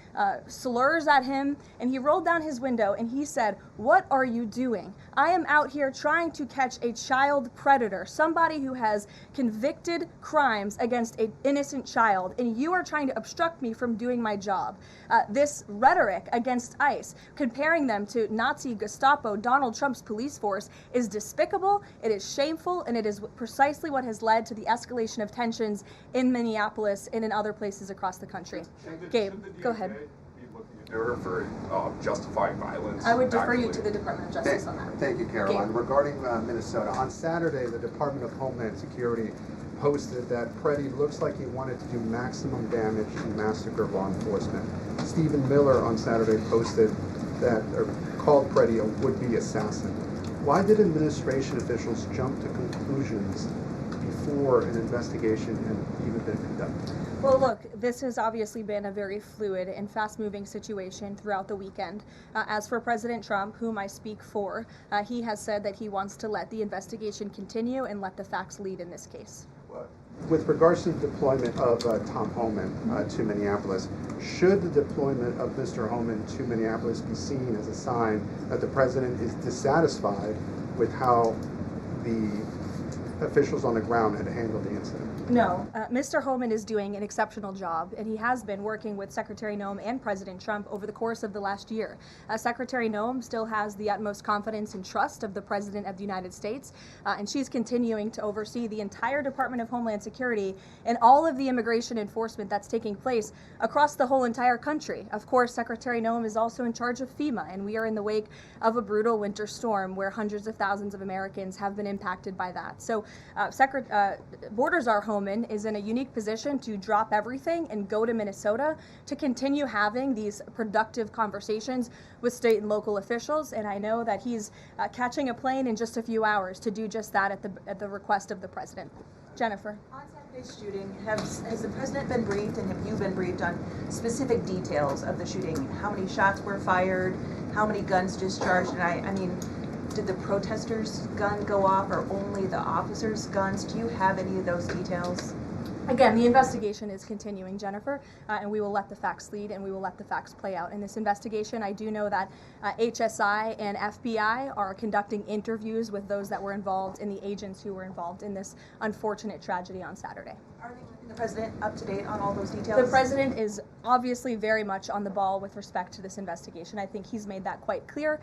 slurs at him. And he rolled down his window and he said, "What are you doing? I am out here trying to catch a child predator, somebody who has convicted crimes against an innocent child, and you are trying to obstruct me from doing my job." This rhetoric against ICE, comparing them to Nazi Gestapo, Donald Trump's police force, is despicable, it is shameful, and it is precisely what has led to the escalation of tensions in Minneapolis and in other places across the country. Gabe, go ahead. For justifying violence. I would defer you to the Department of Justice on that. Thank you, Caroline. Regarding Minnesota, on Saturday, the Department of Homeland Security posted that Preddy looks like he wanted to do maximum damage and massacre law enforcement. Stephen Miller on Saturday posted that, or called Preddy a would-be assassin. Why did administration officials jump to conclusions before an investigation had even been conducted? Well, look, this has obviously been a very fluid and fast-moving situation throughout the weekend. As for President Trump, whom I speak for, he has said that he wants to let the investigation continue and let the facts lead in this case. With regards to the deployment of Tom Homan to Minneapolis, should the deployment of Mr. Homan to Minneapolis be seen as a sign that the president is dissatisfied with how the officials on the ground had handled the incident? No, Mr. Homan is doing an exceptional job, and he has been working with Secretary Noem and President Trump over the course of the last year. Secretary Noem still has the utmost confidence and trust of the President of the United States, and she's continuing to oversee the entire Department of Homeland Security and all of the immigration enforcement that's taking place across the whole entire country. Of course, Secretary Noem is also in charge of FEMA, and we are in the wake of a brutal winter storm where hundreds of thousands of Americans have been impacted by that. So Borders Are Homan is in a unique position to drop everything and go to Minnesota to continue having these productive conversations with state and local officials. And I know that he's catching a plane in just a few hours to do just that at the request of the president. Jennifer. On Saturday's shooting, has the president been briefed, and have you been briefed on specific details of the shooting? How many shots were fired? How many guns discharged? And I mean, did the protesters' gun go off, or only the officers' guns? Do you have any of those details? Again, the investigation is continuing, Jennifer, and we will let the facts lead, and we will let the facts play out. In this investigation, I do know that HSI and FBI are conducting interviews with those that were involved and the agents who were involved in this unfortunate tragedy on Saturday. Are they keeping the president up to date on all those details? The president is obviously very much on the ball with respect to this investigation. I think he's made that quite clear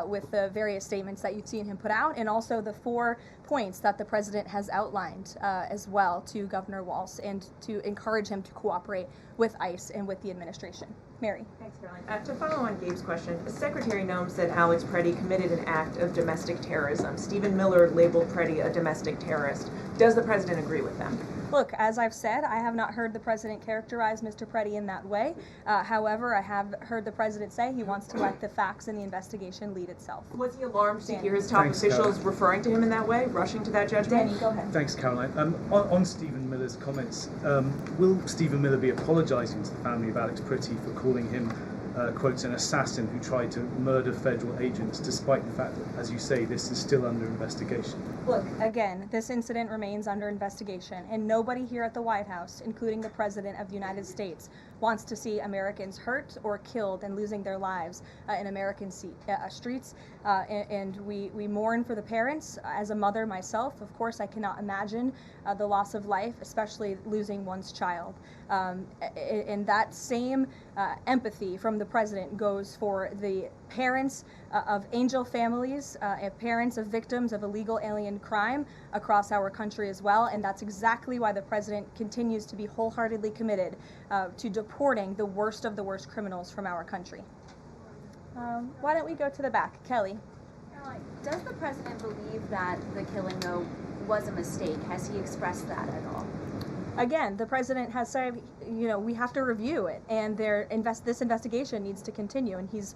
with the various statements that you've seen him put out, and also the 4 points that the president has outlined as well to Governor Walz, and to encourage him to cooperate with ICE and with the administration. Mary. Thanks, Caroline. To follow on Gabe's question, Secretary Noem said Alex Preddy committed an act of domestic terrorism. Stephen Miller labeled Preddy a domestic terrorist. Does the president agree with them? Look, as I've said, I have not heard the president characterize Mr. Preddy in that way. However, I have heard the president say he wants to let the facts in the investigation lead itself. Was he alarmed to hear his top officials referring to him in that way, rushing to that judgment? Danny, go ahead. Thanks, Caroline. On Stephen Miller's comments, will Stephen Miller be apologising to the family of Alex Preddy for calling him, quotes, an assassin who tried to murder federal agents, despite the fact that, as you say, this is still under investigation? Look, again, this incident remains under investigation, and nobody here at the White House, including the President of the United States, wants to see Americans hurt or killed and losing their lives in American streets. And we mourn for the parents. As a mother myself, of course, I cannot imagine the loss of life, especially losing one's child. And that same empathy from the President goes for the parents of angel families, parents of victims of illegal alien crime across our country as well. And that's exactly why the President continues to be wholeheartedly committed to deporting the worst of the worst criminals from our country. Why don't we go to the back? Kelly. Does the president believe that the killing, though, was a mistake? Has he expressed that at all? Again, the president has said, we have to review it, and this investigation needs to continue, and he's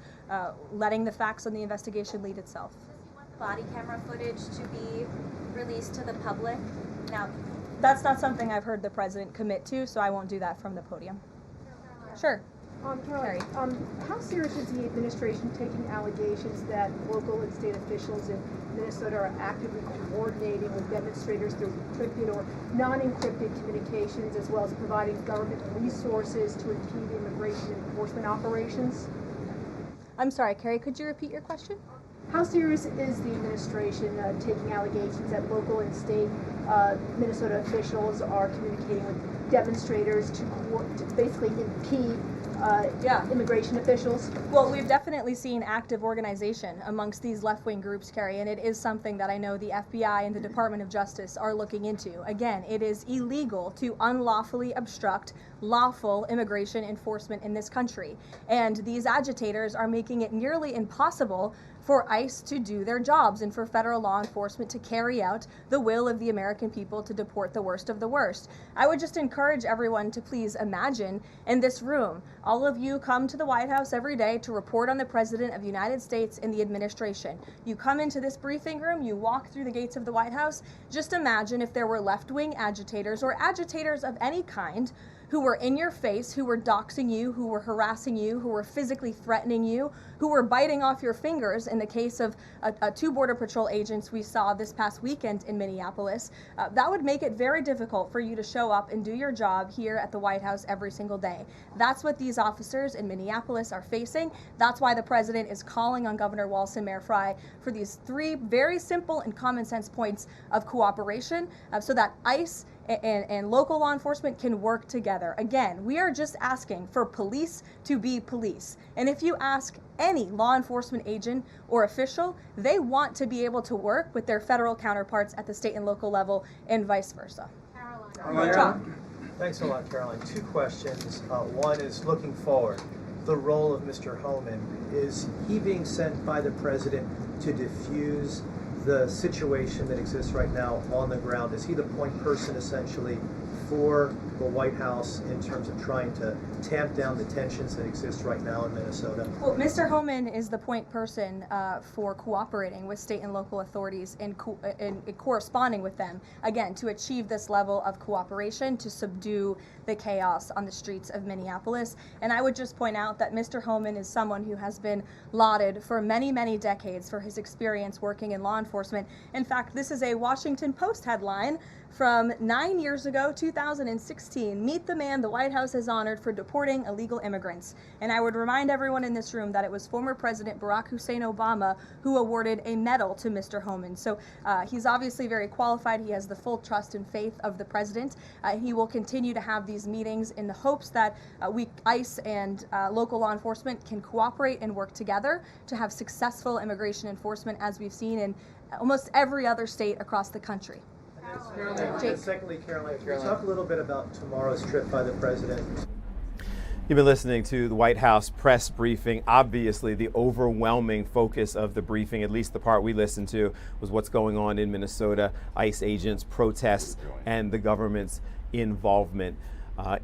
letting the facts on the investigation lead itself. Does he want body camera footage to be released to the public? Now, that's not something I've heard the president commit to, so I won't do that from the podium. Sure. Caroline, how serious is the administration taking allegations that local and state officials in Minnesota are actively coordinating with demonstrators through encrypted or non-encrypted communications, as well as providing government resources to impede immigration enforcement operations? I'm sorry, Carrie, could you repeat your question? How serious is the administration taking allegations that local and state Minnesota officials are communicating with demonstrators to basically impede immigration officials? Well, we've definitely seen active organization amongst these left-wing groups, Carrie, and it is something that I know the FBI and the Department of Justice are looking into. Again, it is illegal to unlawfully obstruct lawful immigration enforcement in this country, and these agitators are making it nearly impossible for ICE to do their jobs and for federal law enforcement to carry out the will of the American people to deport the worst of the worst. I would just encourage everyone to please imagine in this room, all of you come to the White House every day to report on the President of the United States and the administration. You come into this briefing room, you walk through the gates of the White House. Just imagine if there were left-wing agitators or agitators of any kind who were in your face, who were doxing you, who were harassing you, who were physically threatening you, who were biting off your fingers in the case of two Border Patrol agents we saw this past weekend in Minneapolis. That would make it very difficult for you to show up and do your job here at the White House every single day. That's what these officers in Minneapolis are facing. That's why the president is calling on Governor Walz and Mayor Frey for these three very simple and common sense points of cooperation so that ICE and local law enforcement can work together. Again, we are just asking for police to be police. And if you ask any law enforcement agent or official, they want to be able to work with their federal counterparts at the state and local level and vice versa. Caroline. Thanks a lot, Caroline. Two questions. One is looking forward. The role of Mr. Homan. Is he being sent by the president to diffuse the situation that exists right now on the ground? Is he the point person essentially for the White House in terms of trying to tamp down the tensions that exist right now in Minnesota? Well, Mr. Homan is the point person for cooperating with state and local authorities and corresponding with them, again, to achieve this level of cooperation to subdue the chaos on the streets of Minneapolis. And I would just point out that Mr. Homan is someone who has been lauded for many, many decades for his experience working in law enforcement. In fact, this is a Washington Post headline from 9 years ago, 2016. Meet the man the White House has honored for deporting illegal immigrants. And I would remind everyone in this room that it was former President Barack Hussein Obama who awarded a medal to Mr. Homan. So he's obviously very qualified. He has the full trust and faith of the president. He will continue to have these meetings in the hopes that ICE and local law enforcement can cooperate and work together to have successful immigration enforcement, as we've seen in almost every other state across the country. Caroline, secondly, Caroline, can you talk a little bit about tomorrow's trip by the president? You've been listening to the White House press briefing. Obviously, the overwhelming focus of the briefing, at least the part we listened to, was what's going on in Minnesota, ICE agents, protests, and the government's involvement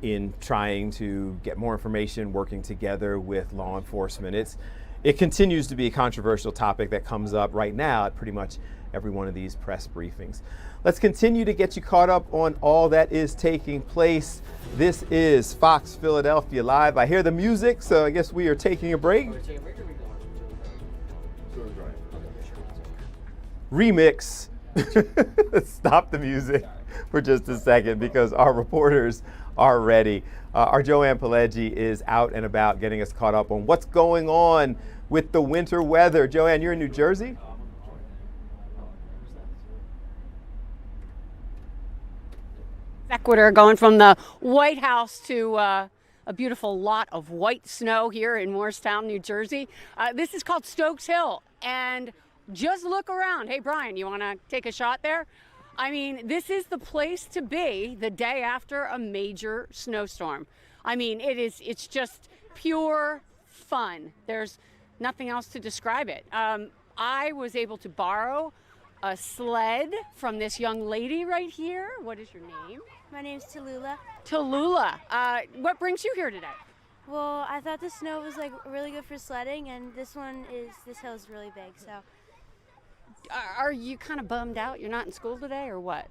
in trying to get more information, working together with law enforcement. It continues to be a controversial topic that comes up right now at pretty much every one of these press briefings. Let's continue to get you caught up on all that is taking place. This is Fox Philadelphia Live. I hear the music, so I guess we are taking a break. Remix. Stop the music for just a second because our reporters are ready. Our Joanne Pileggi is out and about getting us caught up on what's going on with the winter weather. Joanne, you're in New Jersey? Ecuador, going from the White House to a beautiful lot of white snow here in Morristown, New Jersey. This is called Stokes Hill, and just look around. Hey, Brian, you want to take a shot there? I mean, this is the place to be the day after a major snowstorm. I mean, it's just pure fun. There's nothing else to describe it. I was able to borrow a sled from this young lady right here. What is your name? My name's Tallulah. Tallulah. What brings you here today? Well, I thought the snow was like really good for sledding, and this hill is really big, so. Are you kind of bummed out you're not in school today, or what?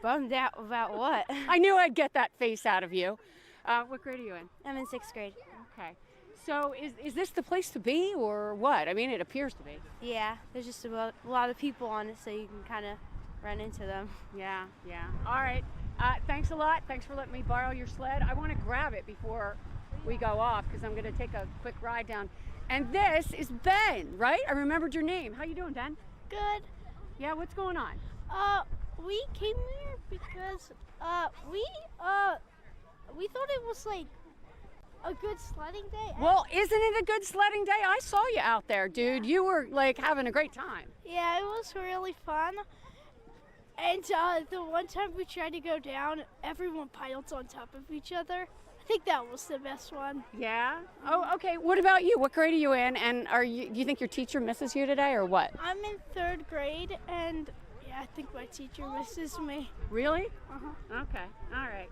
Bummed out about what? I knew I'd get that face out of you. What grade are you in? I'm in 6th grade. Okay. So is this the place to be or what? I mean, it appears to be. Yeah, there's just a lot of people on it, so you can kind of run into them. Yeah. All right. Thanks a lot. Thanks for letting me borrow your sled. I want to grab it before we go off because I'm going to take a quick ride down. And this is Ben, right? I remembered your name. How you doing, Ben? Good. Yeah, what's going on? We came here because we thought it was like a good sledding day. Well, isn't it a good sledding day? I saw you out there, dude. You were like having a great time. Yeah, it was really fun. And the one time we tried to go down, everyone piled on top of each other. I think that was the best one. Yeah? Oh, okay. What about you? What grade are you in? And do you think your teacher misses you today or what? I'm in 3rd grade, and yeah, I think my teacher misses me. Really? Uh-huh. Okay. All right.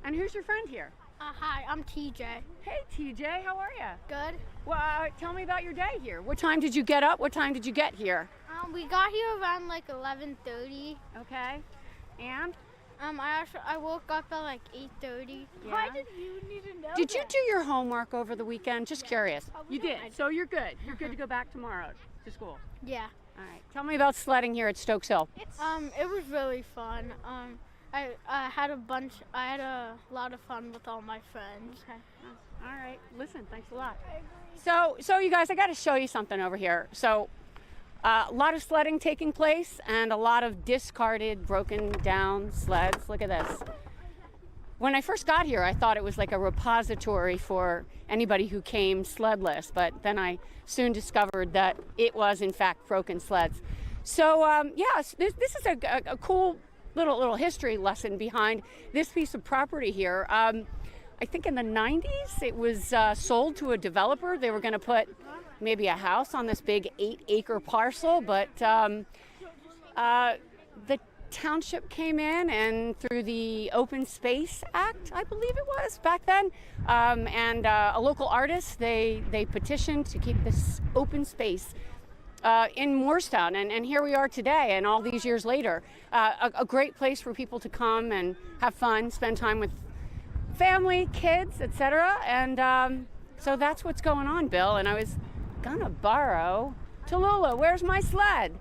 And who's your friend here? Hi, I'm TJ. Hey, TJ. How are you? Good. Well, tell me about your day here. What time did you get up? What time did you get here? We got here around like 11:30. Okay. And? I woke up at like 8:30. Yeah. Why did you need to know Did you do your homework over the weekend? Just curious. You did. did. So you're good. You're good to go back tomorrow to school. Yeah. All right. Tell me about sledding here at Stokes Hill. It was really fun. I had a lot of fun with all my friends. Okay. All right. Listen, thanks a lot. So you guys, I got to show you something over here. So a lot of sledding taking place and a lot of discarded, broken down sleds. Look at this. When I first got here, I thought it was like a repository for anybody who came sledless, but then I soon discovered that it was in fact broken sleds. So yes, this is a cool little history lesson behind this piece of property here. I think in the 90s it was sold to a developer. They were going to put maybe a house on this big 8-acre parcel, but the township came in and through the Open Space Act, I believe it was back then, and a local artist, they petitioned to keep this open space in Moorestown, and here we are today, and all these years later, a great place for people to come and have fun, spend time with family, kids, etc. And so that's what's going on, Bill. And I was gonna borrow Tallulah. Where's my sled?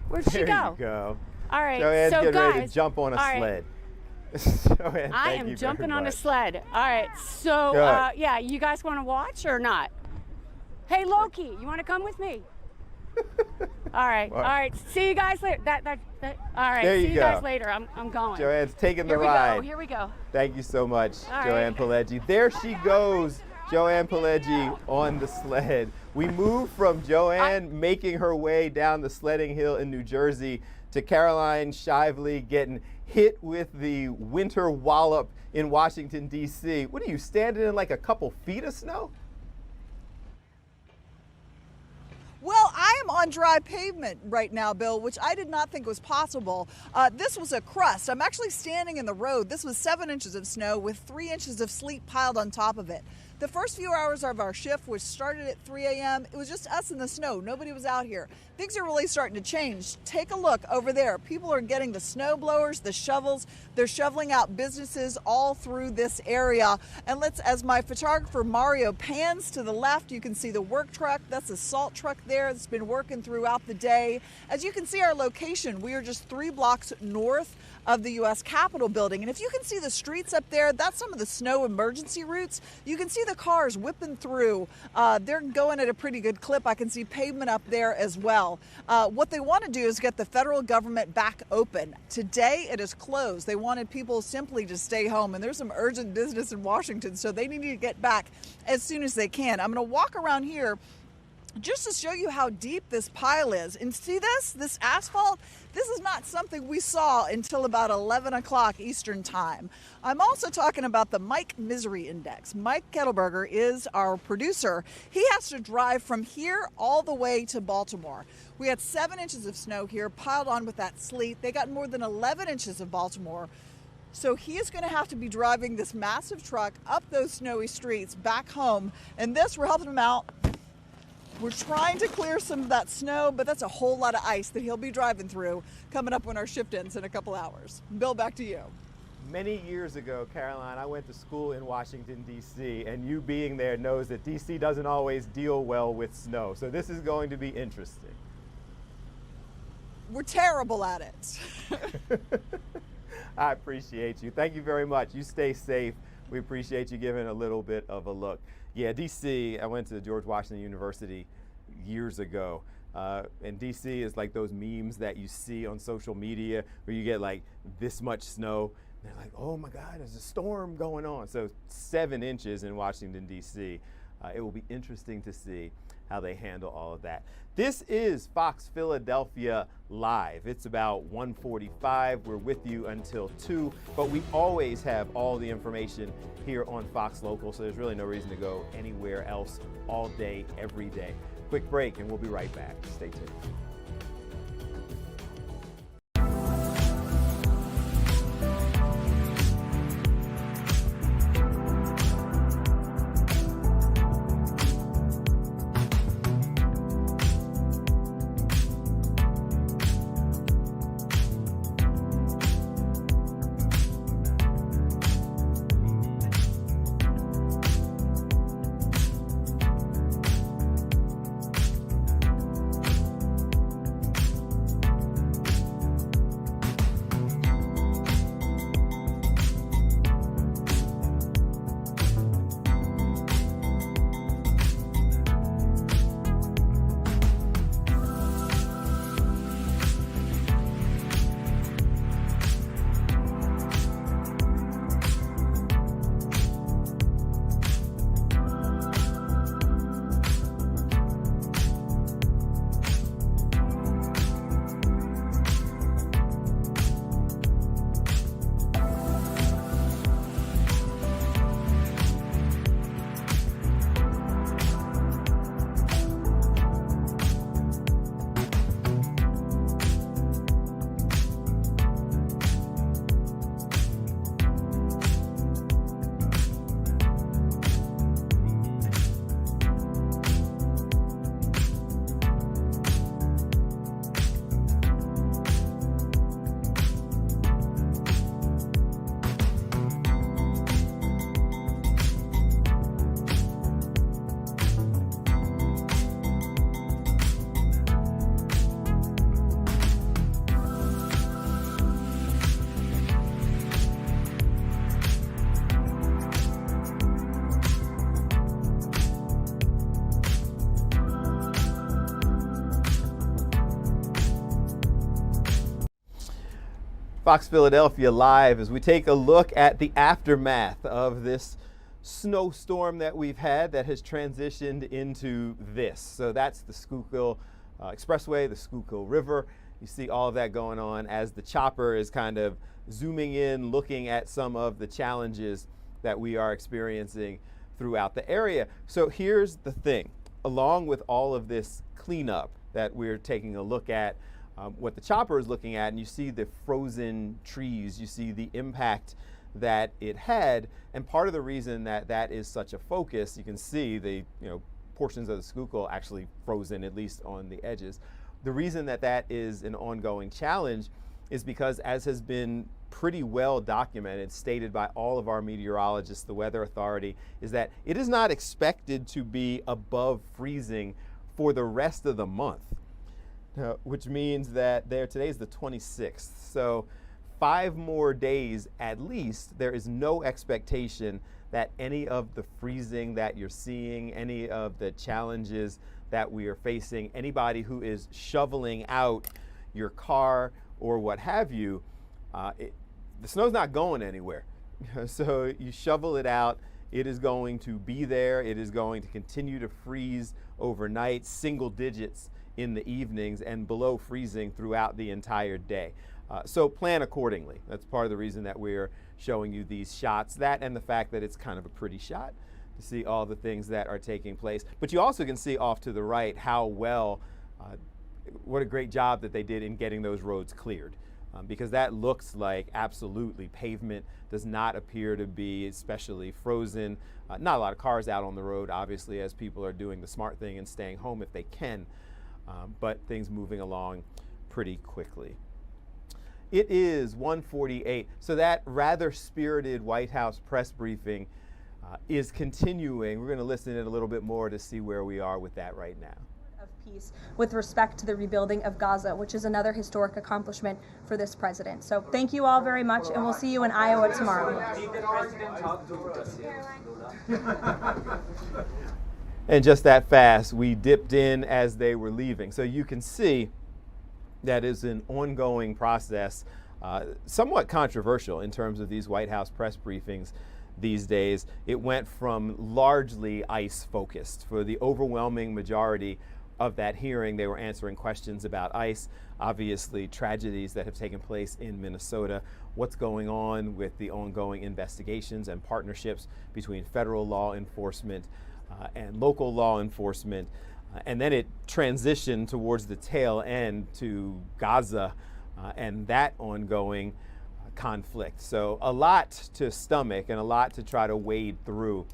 Where'd she go? There you go. All right, Joanne's so getting guys, ready to jump on a all right. sled. Joanne, I thank am you jumping very on a much. sled. All right, so Good. yeah, you guys want to watch or not? Hey, Loki, you want to come with me? All right, What? all right. See you guys later. All right, There see you you guys go. later. I'm going. Joanne's taking the Here we ride. go. Here we go. Thank you so much, All right. Joanne Pileggi. There she goes, Joanne Pileggi on the sled. We move from Joanne making her way down the sledding hill in New Jersey to Caroline Shively getting hit with the winter wallop in Washington, D.C. What are you, standing in like a couple feet of snow? Well, I am on dry pavement right now, Bill, which I did not think was possible. This was a crust. I'm actually standing in the road. This was 7 inches of snow with 3 inches of sleet piled on top of it. The first few hours of our shift, which started at 3 a.m., it was just us in the snow. Nobody was out here. Things are really starting to change. Take a look over there. People are getting the snow blowers, the shovels. They're shoveling out businesses all through this area. And as my photographer Mario pans to the left, you can see the work truck. That's a salt truck there that's been working throughout the day. As you can see our location, we are just 3 blocks north of the U.S. Capitol building. And if you can see the streets up there, that's some of the snow emergency routes. You can see the cars whipping through. They're going at a pretty good clip. I can see pavement up there as well. What they want to do is get the federal government back open. Today it is closed. They wanted people simply to stay home, and there's some urgent business in Washington, so they need to get back as soon as they can. I'm going to walk around here just to show you how deep this pile is. And see this asphalt? This is not something we saw until about 11 o'clock Eastern time. I'm also talking about the Mike Misery Index. Mike Kettleberger is our producer. He has to drive from here all the way to Baltimore. We had 7 inches of snow here piled on with that sleet. They got more than 11 inches of Baltimore. So he is going to have to be driving this massive truck up those snowy streets back home. And this, we're helping him out. We're trying to clear some of that snow, but that's a whole lot of ice that he'll be driving through coming up when our shift ends in a couple hours. Bill, back to you. Many years ago, Caroline, I went to school in Washington, D.C., and you being there knows that D.C. doesn't always deal well with snow. So this is going to be interesting. We're terrible at it. I appreciate you. Thank you very much. You stay safe. We appreciate you giving a little bit of a look. Yeah, D.C., I went to George Washington University years ago. And DC is like those memes that you see on social media where you get like this much snow. And they're like, oh my God, there's a storm going on. So 7 inches in Washington, DC. It will be interesting to see how they handle all of that. This is Fox Philadelphia Live. It's about 1:45. We're with you until 2, but we always have all the information here on Fox Local, so there's really no reason to go anywhere else all day, every day. Quick break, and we'll be right back. Stay tuned. Fox Philadelphia Live as we take a look at the aftermath of this snowstorm that we've had that has transitioned into this. So that's the Schuylkill Expressway, the Schuylkill River. You see all of that going on as the chopper is kind of zooming in, looking at some of the challenges that we are experiencing throughout the area. So here's the thing, along with all of this cleanup that we're taking a look at, what the chopper is looking at, and you see the frozen trees, you see the impact that it had, and part of the reason that that is such a focus, you can see the portions of the Schuylkill actually frozen, at least on the edges. The reason that that is an ongoing challenge is because, as has been pretty well documented, stated by all of our meteorologists, the Weather Authority, is that it is not expected to be above freezing for the rest of the month. Which means that today's the 26th. So 5 more days at least, there is no expectation that any of the freezing that you're seeing, any of the challenges that we are facing, anybody who is shoveling out your car or what have you, the snow's not going anywhere. So you shovel it out, it is going to be there, it is going to continue to freeze overnight, single digits in the evenings, and below freezing throughout the entire day. So plan accordingly. That's part of the reason that we're showing you these shots, that and the fact that it's kind of a pretty shot to see all the things that are taking place. But you also can see off to the right how well, what a great job that they did in getting those roads cleared. Because that looks like absolutely pavement, does not appear to be especially frozen. Not a lot of cars out on the road, obviously, as people are doing the smart thing and staying home if they can. But things moving along pretty quickly. It is 1:48. So that rather spirited White House press briefing is continuing. We're going to listen in a little bit more to see where we are with that right now. Of peace with respect to the rebuilding of Gaza, which is another historic accomplishment for this president. So thank you all very much, and we'll see you in Iowa tomorrow. And just that fast, we dipped in as they were leaving. So you can see that is an ongoing process, somewhat controversial in terms of these White House press briefings these days. It went from largely ICE focused. For the overwhelming majority of that hearing, they were answering questions about ICE, obviously tragedies that have taken place in Minnesota, what's going on with the ongoing investigations and partnerships between federal law enforcement and local law enforcement. And then it transitioned towards the tail end to Gaza and that ongoing conflict. So a lot to stomach and a lot to try to wade through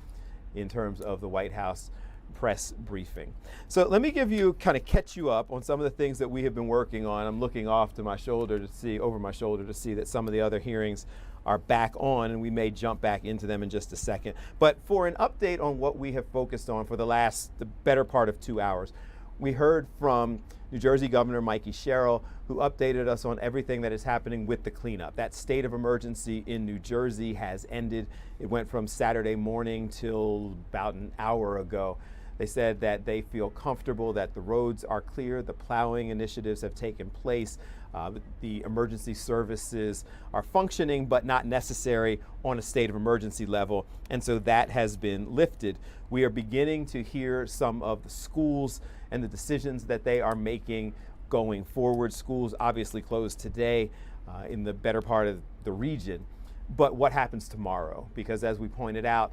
in terms of the White House press briefing. So let me give you, kind of catch you up on some of the things that we have been working on. I'm looking off to my shoulder to see, over my shoulder to see that some of the other hearings are back on, and we may jump back into them in just a second. But for an update on what we have focused on for the better part of 2 hours, we heard from New Jersey Governor Mikey Sherrill, who updated us on everything that is happening with the cleanup. That state of emergency in New Jersey has ended. It went from Saturday morning till about an hour ago. They said that they feel comfortable that the roads are clear, the plowing initiatives have taken place, the emergency services are functioning but not necessary on a state of emergency level, and so that has been lifted. We are beginning to hear some of the schools and the decisions that they are making going forward. Schools obviously closed today in the better part of the region, but what happens tomorrow? Because as we pointed out,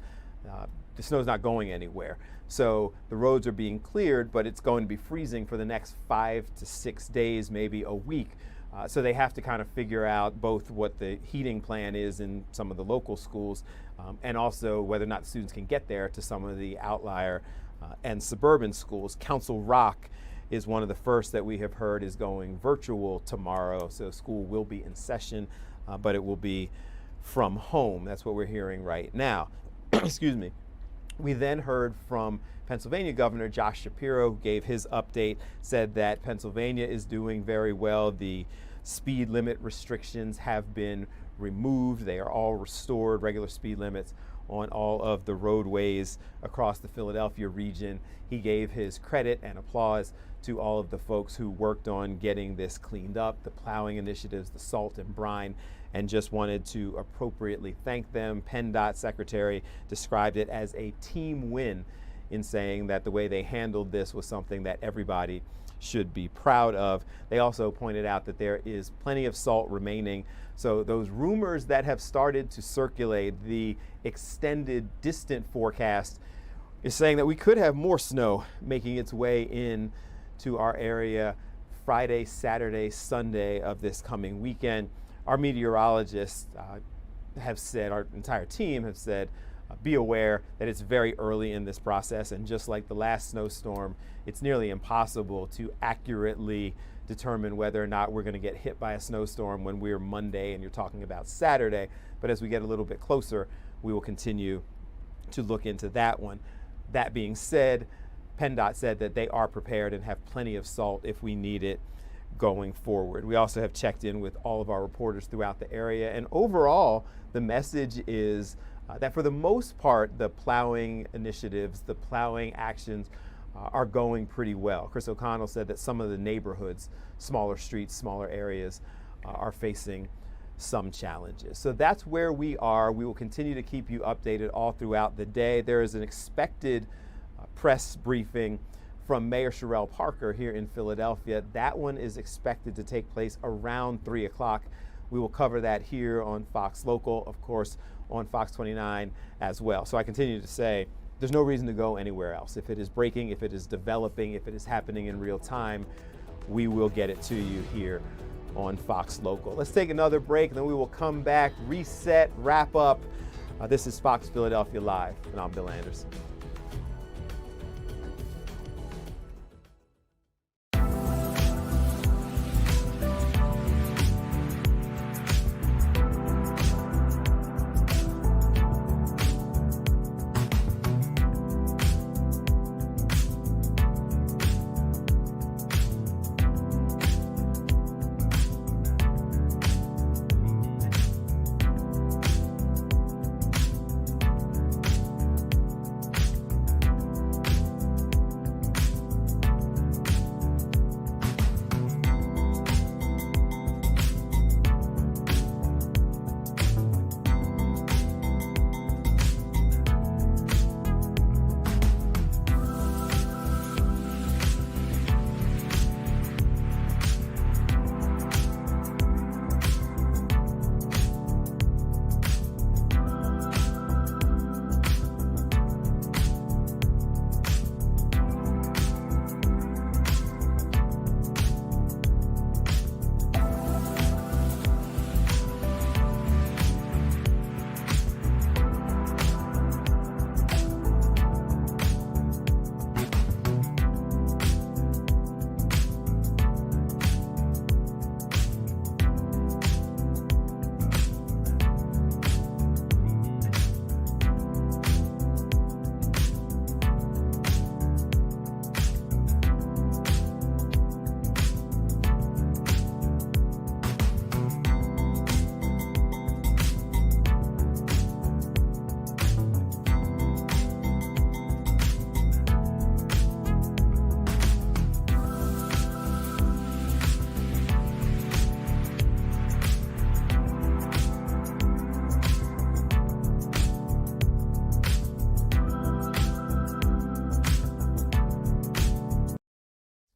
the snow's not going anywhere. So the roads are being cleared, but it's going to be freezing for the next 5 to 6 days, maybe a week. So they have to kind of figure out both what the heating plan is in some of the local schools and also whether or not students can get there to some of the outlier and suburban schools. Council Rock is one of the first that we have heard is going virtual tomorrow. So school will be in session, but it will be from home. That's what we're hearing right now. Excuse me. We then heard from Pennsylvania Governor Josh Shapiro, who gave his update, said that Pennsylvania is doing very well. The speed limit restrictions have been removed. They are all restored, regular speed limits on all of the roadways across the Philadelphia region. He gave his credit and applause to all of the folks who worked on getting this cleaned up, the plowing initiatives, the salt and brine, and just wanted to appropriately thank them. PennDOT Secretary described it as a team win in saying that the way they handled this was something that everybody should be proud of. They also pointed out that there is plenty of salt remaining. So those rumors that have started to circulate, the extended distant forecast is saying that we could have more snow making its way in to our area Friday, Saturday, Sunday of this coming weekend. Our meteorologists have said, our entire team have said, be aware that it's very early in this process, and just like the last snowstorm, it's nearly impossible to accurately determine whether or not we're going to get hit by a snowstorm when we're Monday and you're talking about Saturday. But as we get a little bit closer, we will continue to look into that one. That being said, PennDOT said that they are prepared and have plenty of salt if we need it going forward. We also have checked in with all of our reporters throughout the area, and overall the message is that for the most part the plowing initiatives, the plowing actions are going pretty well. Chris O'Connell said that some of the neighborhoods, smaller streets, smaller areas are facing some challenges. So that's where we are. We will continue to keep you updated all throughout the day. There is an expected press briefing from Mayor Sherrell Parker here in Philadelphia. That one is expected to take place around 3 o'clock. We will cover that here on Fox Local, of course, on Fox 29 as well. So I continue to say there's no reason to go anywhere else. If it is breaking, if it is developing, if it is happening in real time, we will get it to you here on Fox Local. Let's take another break, and then we will come back, reset, wrap up. This is Fox Philadelphia Live, and I'm Bill Anderson.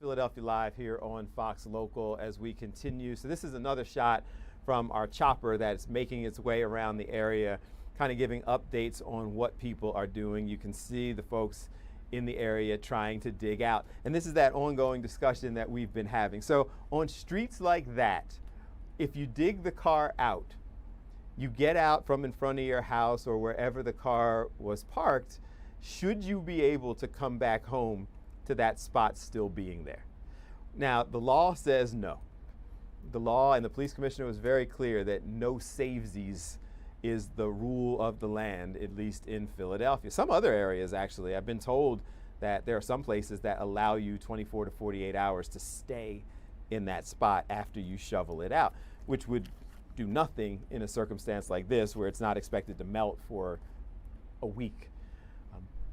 Philadelphia Live here on Fox Local as we continue. So this is another shot from our chopper that's making its way around the area, kind of giving updates on what people are doing. You can see the folks in the area trying to dig out. And this is that ongoing discussion that we've been having. So on streets like that, if you dig the car out, you get out from in front of your house or wherever the car was parked, should you be able to come back home to that spot still being there? Now, the law says no. The law and the police commissioner was very clear that no savesies is the rule of the land, at least in Philadelphia. Some other areas, actually, I've been told that there are some places that allow you 24 to 48 hours to stay in that spot after you shovel it out, which would do nothing in a circumstance like this where it's not expected to melt for a week.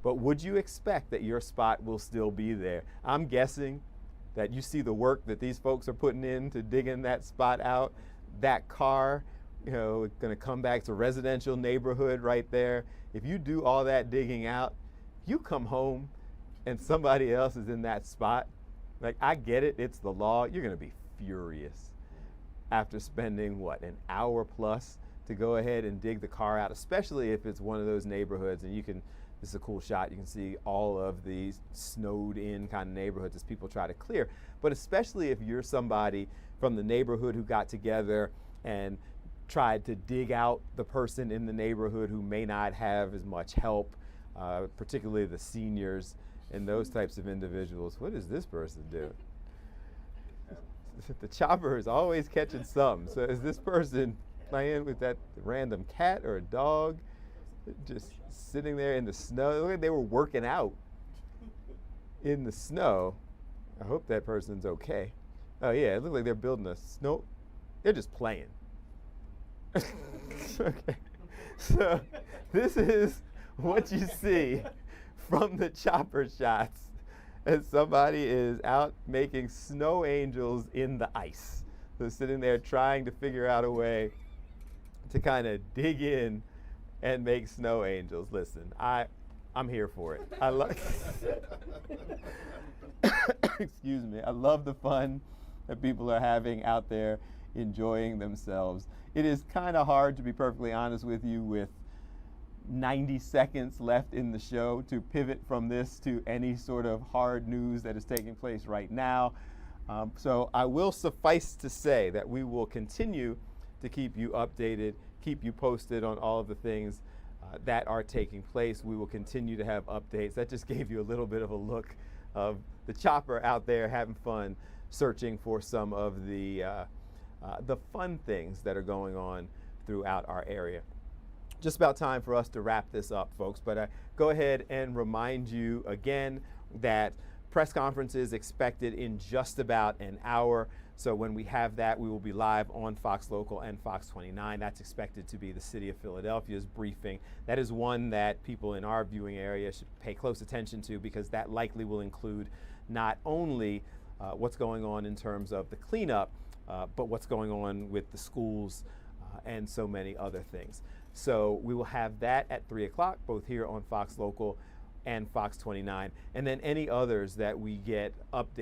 But would you expect that your spot will still be there? I'm guessing that you see the work that these folks are putting in to digging that spot out. That car, you know, it's going to come back to residential neighborhood right there. If you do all that digging out, you come home and somebody else is in that spot. Like, I get it, it's the law. You're going to be furious after spending, what, an hour plus to go ahead and dig the car out, especially if it's one of those neighborhoods and you can. This is a cool shot. You can see all of these snowed in kind of neighborhoods as people try to clear. But especially if you're somebody from the neighborhood who got together and tried to dig out the person in the neighborhood who may not have as much help, particularly the seniors and those types of individuals. What does this person do? The chopper is always catching some. So is this person playing with that random cat or a dog? Just sitting there in the snow. It looked like they were working out in the snow. I hope that person's okay. Oh yeah, it looked like they're building a snow. They're just playing. Okay. So this is what you see from the chopper shots as somebody is out making snow angels in the ice. So sitting there trying to figure out a way to kind of dig in and make snow angels. Listen, I'm here for it. I love excuse me. I love the fun that people are having out there enjoying themselves. It is kind of hard, to be perfectly honest with you, with 90 seconds left in the show to pivot from this to any sort of hard news that is taking place right now. So I will suffice to say that we will continue to keep you updated, keep you posted on all of the things that are taking place. We will continue to have updates. That just gave you a little bit of a look of the chopper out there having fun, searching for some of the fun things that are going on throughout our area. Just about time for us to wrap this up, folks, but I go ahead and remind you again that press conference is expected in just about an hour. So when we have that, we will be live on Fox Local and Fox 29. That's expected to be the City of Philadelphia's briefing. That is one that people in our viewing area should pay close attention to, because that likely will include not only what's going on in terms of the cleanup, but what's going on with the schools and so many other things. So we will have that at 3 o'clock, both here on Fox Local and Fox 29, and then any others that we get updated